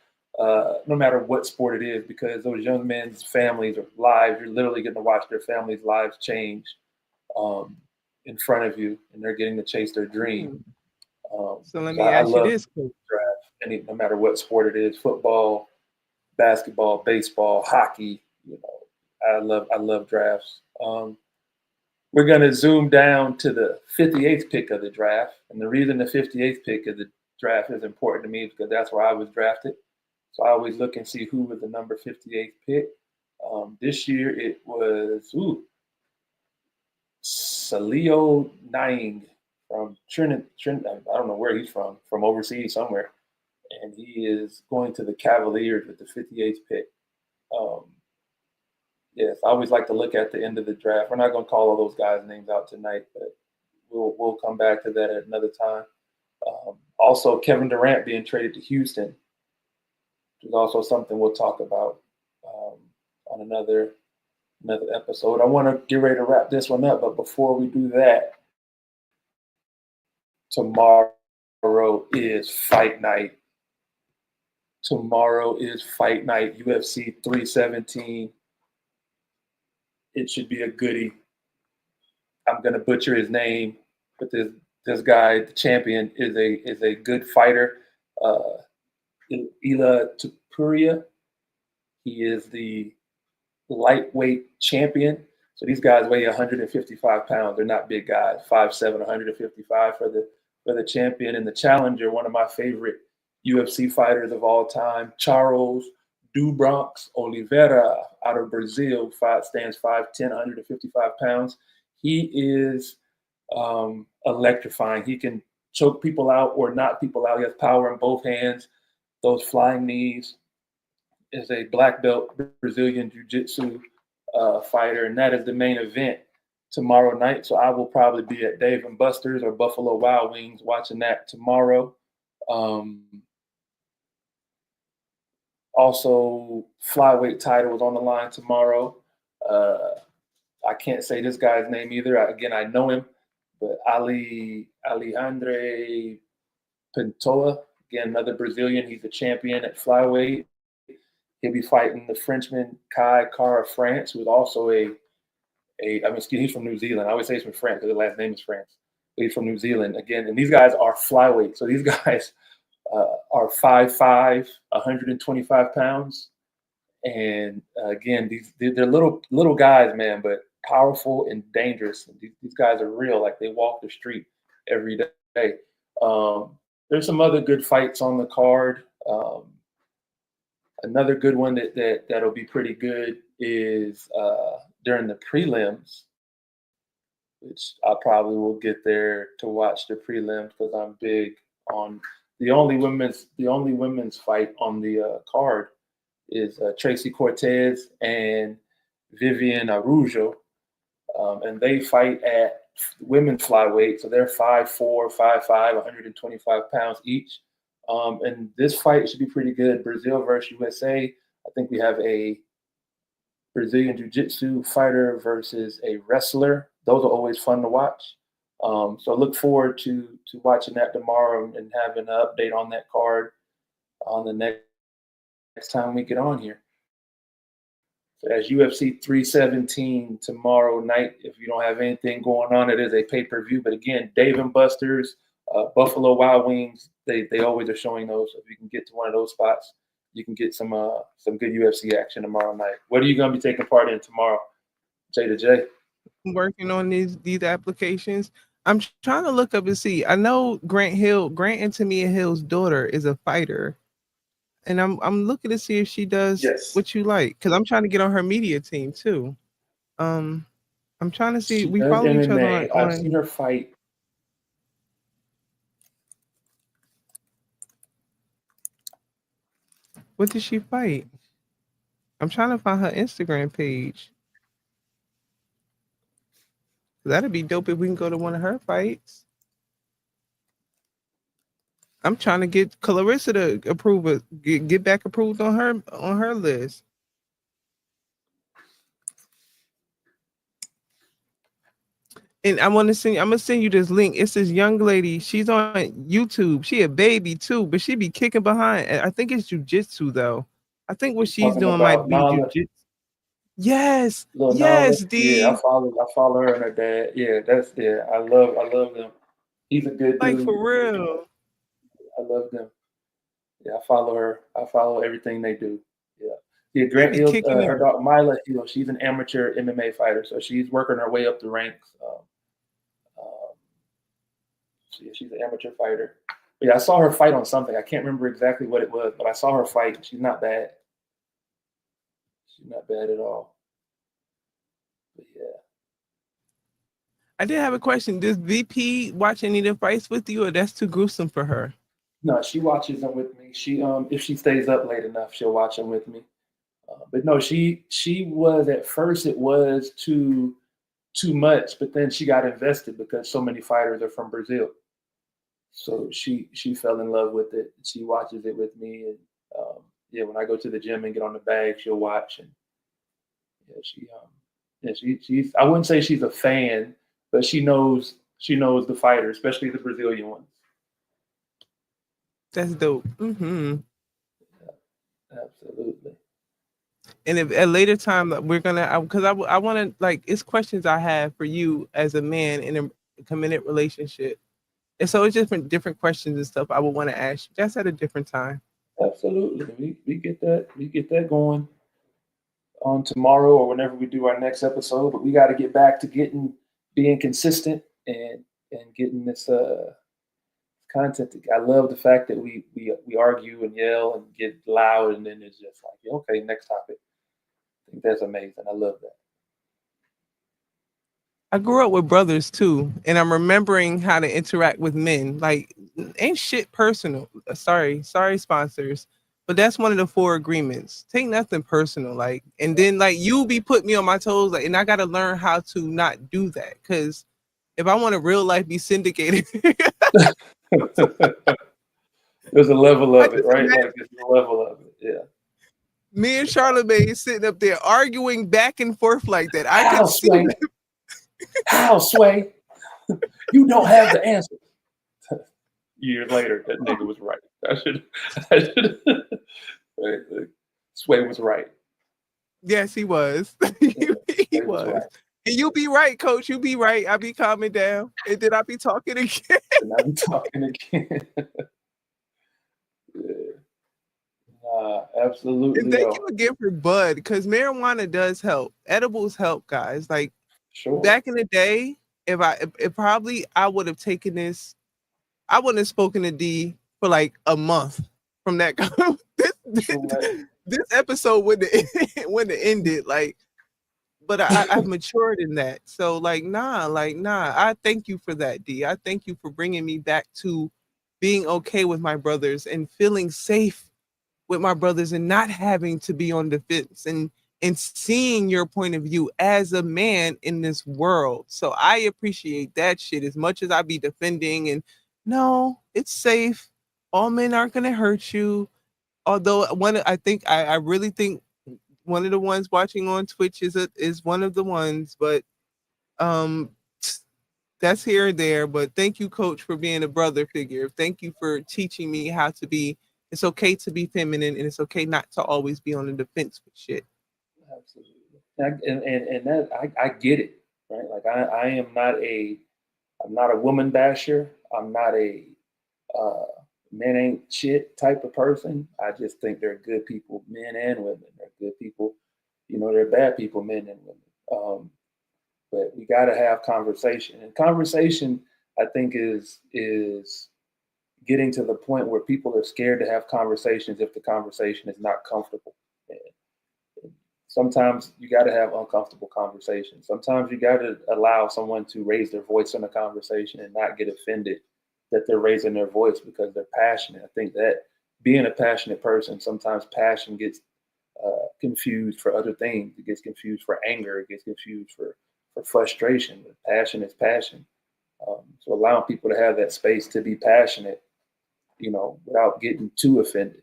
no matter what sport it is, because those young men's families or lives, you're literally getting to watch their families' lives change in front of you, and they're getting to chase their dream. So let me ask you this, Coach. Draft, no matter what sport it is: football, basketball, baseball, hockey, you know, I love drafts. We're going to zoom down to the 58th pick of the draft. And the reason the 58th pick of the draft is important to me is because that's where I was drafted. So I always look and see who was the number 58th pick. This year it was Salio Naing from Trinidad. I don't know where he's from overseas somewhere. And he is going to the Cavaliers with the 58th pick. Yes, I always like to look at the end of the draft. We're not going to call all those guys' names out tonight, but we'll come back to that at another time. Also, Kevin Durant being traded to Houston, which is also something we'll talk about on another episode. I want to get ready to wrap this one up, but before we do that, tomorrow is fight night. Tomorrow is fight night, UFC 317. It should be a goodie. I'm gonna butcher his name, but this guy, the champion, is a good fighter. Ila Tupuria. He is the lightweight champion. So these guys weigh 155 pounds. They're not big guys. 5'7", 155 for the champion. And the challenger, one of my favorite UFC fighters of all time, Charles do Bronx Oliveira out of Brazil, stands 5'10", 155 pounds. He is electrifying. He can choke people out or knock people out. He has power in both hands. Those flying knees. Is a black belt Brazilian jiu-jitsu fighter, and that is the main event tomorrow night. So I will probably be at Dave & Buster's or Buffalo Wild Wings watching that tomorrow. Also, flyweight title is on the line tomorrow. I can't say this guy's name either. I know him, but Alejandro Pintoa, again, another Brazilian. He's a champion at flyweight. He'll be fighting the Frenchman Kai Kara France, who is also he's from New Zealand. I always say he's from France because his last name is France. But he's from New Zealand again, and these guys are flyweight. So these guys are 5'5", 125 pounds, and again, they're little guys, man, but powerful and dangerous. These guys are real, like they walk the street every day. There's some other good fights on the card. Another good one that'll be pretty good is during the prelims, which I probably will get there to watch the prelims because I'm big on the only women's fight on the card is Tracy Cortez and Vivian Araujo, and they fight at women's flyweight, so they're 5'4", 5'5", 125 pounds each. And this fight should be pretty good. Brazil versus USA. I think we have a Brazilian jiu-jitsu fighter versus a wrestler. Those are always fun to watch. So I look forward to watching that tomorrow and having an update on that card on the next time we get on here. So that's UFC 317 tomorrow night. If you don't have anything going on, it is a pay-per-view. But again, Dave & Buster's, Buffalo Wild Wings, they always are showing those. If you can get to one of those spots, you can get some good UFC action tomorrow night. What are you going to be taking part in tomorrow, J to J? I'm working on these applications. I'm trying to look up and see. I know Grant Antonia Hill's daughter is a fighter, and I'm looking to see if she does what you like, because I'm trying to get on her media team too. I'm trying to see. We follow each other on. I've seen her fight. What did she fight? I'm trying to find her Instagram page. That'd be dope if we can go to one of her fights. I'm trying to get Clarissa to approve it, get back approved on her list. And I'm gonna send you this link. It's this young lady. She's on YouTube. She a baby too, but she be kicking behind. I think it's jujitsu though. I think what she's doing might be jujitsu. Yes, D. Yeah, I follow her and her dad. Yeah, I love them. He's a good dude. Like for real. I love them. Yeah, I follow her. I follow everything they do. Yeah. Yeah, He Grant be Hill, kicking her it. daughter Mila Hill, she's an amateur MMA fighter, so she's working her way up the ranks. Um, so yeah, she's an amateur fighter. But yeah, I saw her fight on something. I can't remember exactly what it was, but I saw her fight. She's not bad. She's not bad at all. But yeah. I did have a question. Does VP watch any of the fights with you, or that's too gruesome for her? No, she watches them with me. She if she stays up late enough, she'll watch them with me. But no, she was at first it was too much, but then she got invested because so many fighters are from Brazil. So she fell in love with it. She watches it with me, and yeah, when I go to the gym and get on the bag, she'll watch. And yeah, she's I wouldn't say she's a fan, but she knows the fighter, especially the Brazilian ones. That's dope. Absolutely. And if at a later time we're gonna, because I want to like, it's questions I have for you as a man in a committed relationship, and so it's different questions and stuff I would want to ask you just at a different time. Absolutely. We get that going on tomorrow or whenever we do our next episode. But we got to get back to being consistent and getting this content. I love the fact that we argue and yell and get loud, and then it's just like, yeah, okay, next topic. I think that's amazing. I love that. I grew up with brothers too, and I'm remembering how to interact with men. Like, ain't shit personal. Sorry, sponsors, but that's one of the four agreements. Take nothing personal. Like, and then like you be putting me on my toes, like, and I got to learn how to not do that. Because if I want to real life be syndicated, There's a level I of it, just right? imagine Like there's a level of it. Yeah. me and Charlemagne sitting up there arguing back and forth like that. I How, could see Sway? How, Sway? You don't have the answer. Years later, that nigga was right. Sway was right. Yes, he was. Yeah, he Sway was was. right. And you be right, coach. You be right. I be calming down. And then I be talking again. And now we talking again. Yeah. Absolutely. And thank you again for bud, because marijuana does help. Edibles help, guys. Like Sure. back in the day, if probably I would have taken this, I wouldn't have spoken to D for like a month from that. This episode wouldn't have ended. Like, but I've matured in that. So nah. I thank you for that, D. I thank you for bringing me back to being okay with my brothers and feeling safe with my brothers and not having to be on the fence and seeing your point of view as a man in this world. So I appreciate that shit as much as I be defending and no, it's safe. All men aren't gonna hurt you. Although I really think one of the ones watching on Twitch is one of the ones, but um that's here and there. But thank you, coach, for being a brother figure. Thank you for teaching me how to be. It's okay to be feminine, and it's okay not to always be on the defense with shit. Absolutely. And that I get it, right? Like I'm not a woman basher. I'm not a uh, men ain't shit type of person. I just think they're good people, men and women. They're good people. They're bad people, men and women. But we got to have conversation, and conversation, I think, is getting to the point where people are scared to have conversations if the conversation is not comfortable. And sometimes you got to have uncomfortable conversations. Sometimes you got to allow someone to raise their voice in a conversation and not get offended that they're raising their voice because they're passionate. I think that being a passionate person, sometimes passion gets confused for other things. It gets confused for anger. It gets confused for frustration. But passion is passion. So allowing people to have that space to be passionate, without getting too offended.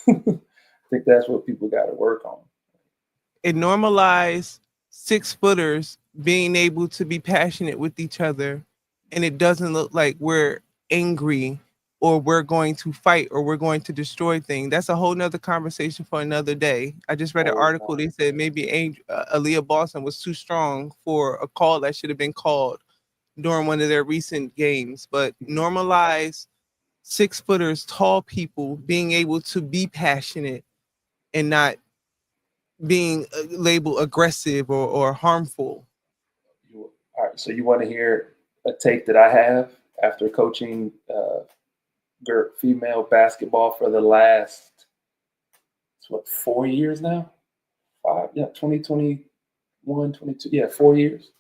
I think that's what people got to work on. It normalized 6-footers being able to be passionate with each other, and it doesn't look like we're angry or we're going to fight or we're going to destroy things. That's a whole nother conversation for another day. I just read an article. They said maybe Aaliyah Boston was too strong for a call that should have been called during one of their recent games. But normalize 6-footers, tall people being able to be passionate and not being labeled aggressive or harmful. All right, so you want to hear a take that I have after coaching female basketball for the last 4 years now? 5, yeah, 2021, 22, yeah, 4 years.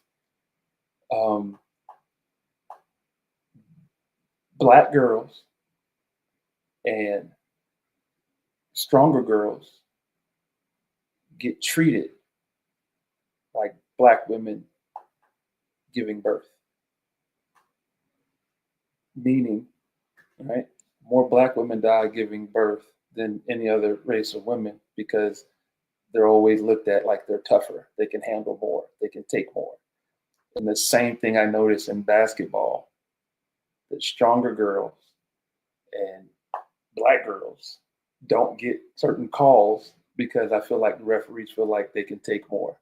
Black girls and stronger girls get treated like Black women giving birth. Meaning, right, more Black women die giving birth than any other race of women because they're always looked at like they're tougher. They can handle more. They can take more. And the same thing I noticed in basketball, that stronger girls and Black girls don't get certain calls because I feel like the referees feel like they can take more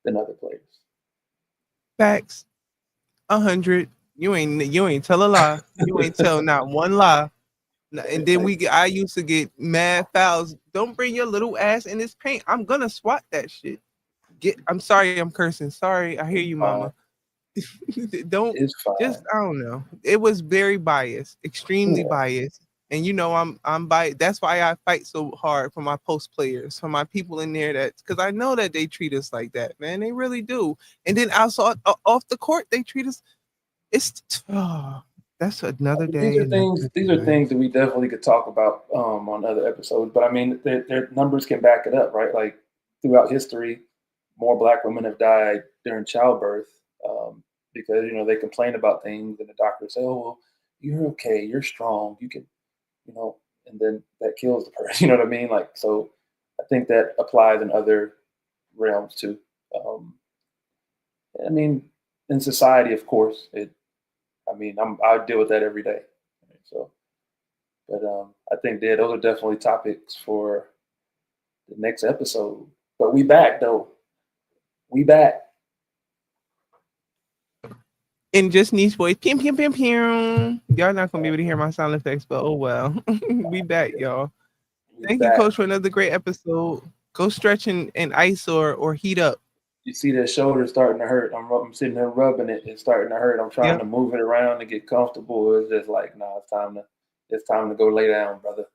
than other players. Facts. 100. You ain't tell a lie. You ain't tell not one lie. And then I used to get mad fouls. Don't bring your little ass in this paint. I'm gonna swat that shit. I'm sorry, I'm cursing. Sorry, I hear you, mama. Don't just, I don't know. It was very biased, extremely biased. And you know, I'm biased. That's why I fight so hard for my post players, for my people in there, because I know that they treat us like that, man. They really do. And then also off the court, they treat us. That's another day. These are things that we definitely could talk about on other episodes. But I mean, their numbers can back it up, right? Like throughout history, more Black women have died during childbirth because, you know, they complain about things and the doctors say, oh, well, you're okay, you're strong, you can, you know, and then that kills the person, you know what I mean? Like, so I think that applies in other realms too. I mean, in society, of course, I deal with that every day. So, but I think those are definitely topics for the next episode. But we back though. We back. And just niche voice, pew pew pew pew. Y'all not gonna be able to hear my sound effects, but oh well. We back, y'all. Thank you, Coach, for another great episode. Go stretch and ice or heat up. You see that shoulder starting to hurt. I'm sitting there rubbing it. It's starting to hurt. I'm trying to move it around to get comfortable. It's just like, nah, it's time to go lay down, brother.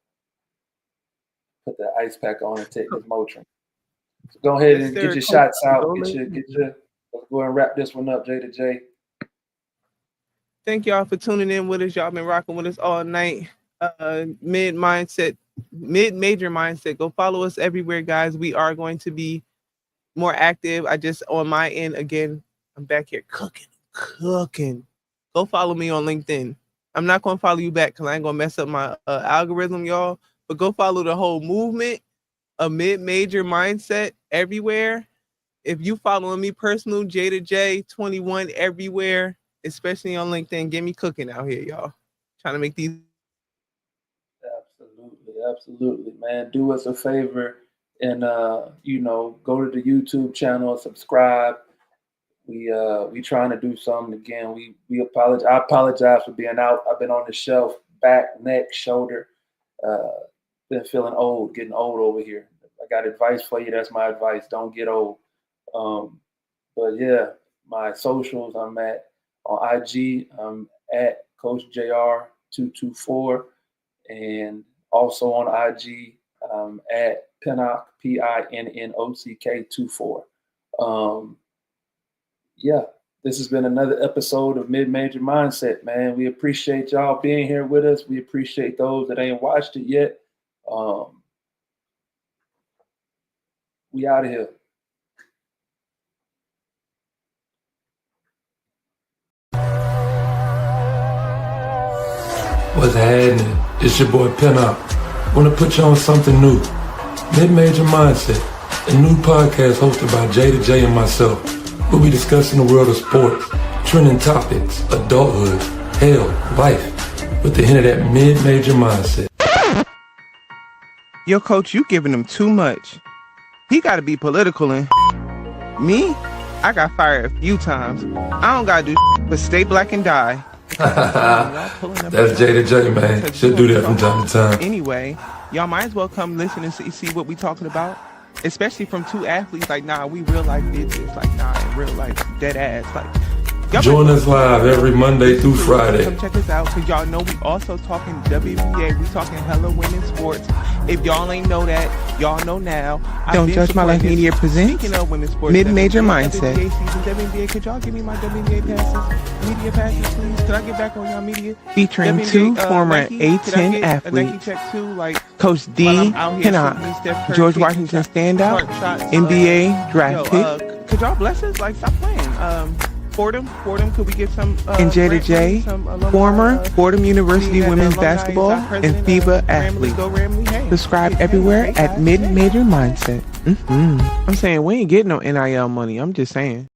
Put that ice pack on and take this Motrin. So go ahead and get your shots out. Let's go and wrap this one up, J to J. Thank y'all for tuning in with us. Y'all been rocking with us all night. Mid-major mindset. Go follow us everywhere, guys. We are going to be more active. I just, on my end, again, I'm back here cooking. Go follow me on LinkedIn. I'm not going to follow you back because I ain't going to mess up my algorithm, y'all. But go follow the whole movement, a mid-major mindset everywhere. If you following me personal, J to J 21 everywhere, especially on LinkedIn, get me cooking out here, y'all. Trying to make these. Absolutely, man. Do us a favor and go to the YouTube channel and subscribe. We trying to do something again. We apologize. I apologize for being out. I've been on the shelf, back, neck, shoulder. Been feeling old, getting old over here. I got advice for you. That's my advice. Don't get old. But yeah, my socials, I'm at on IG. I'm at Coach JR 224, and also on IG at Pinnock PINNOCK 24. Yeah, this has been another episode of Mid-Major Mindset, man. We appreciate y'all being here with us. We appreciate those that ain't watched it yet. We out of here. What's happening? It's your boy Pinnock. Want to put you on something new. Mid-Major Mindset, a new podcast hosted by J to J and myself. We'll be discussing the world of sports, trending topics, adulthood, hell, life, with the hint of that mid-major mindset. Yo, Coach, you giving him too much. He got to be political. And me, I got fired a few times. I don't got to do but stay black and die. That's J to J, man. Should do that from time to time. Anyway, y'all might as well come listen and see what we talking about. especially from two athletes. Like, nah, we real life did this. Like, nah, in real life, dead ass. Like, y'all Join us live every Monday through Friday. Come check us out, because y'all know we also talking WNBA. We talking hella women's sports. If y'all ain't know that, y'all know now. Don't Judge My Life Media presents Speaking of women's sports, Mid-Major WNBA Mindset. Season, WNBA, could y'all give me my WNBA passes? Media passes, please. Could I get back on y'all media? Featuring WNBA, two former Nike, could I A10 get athletes, a Nike check too, like, Coach D. while I'm out here Pinnock, shooting these Steph Curry George kicks, Washington standout, short shots, NBA draft yo, pick, could y'all bless us? Like, stop playing. Fordham, could we get some? and Jada grant J, money, some alumni, former Fordham University being that women's alumni is our basketball and president, FIBA Ramley, athlete. go Ramley, hey. Subscribe Hey, everywhere hey, at guys, Mid-Major Mindset. I'm saying we ain't getting no NIL money. I'm just saying.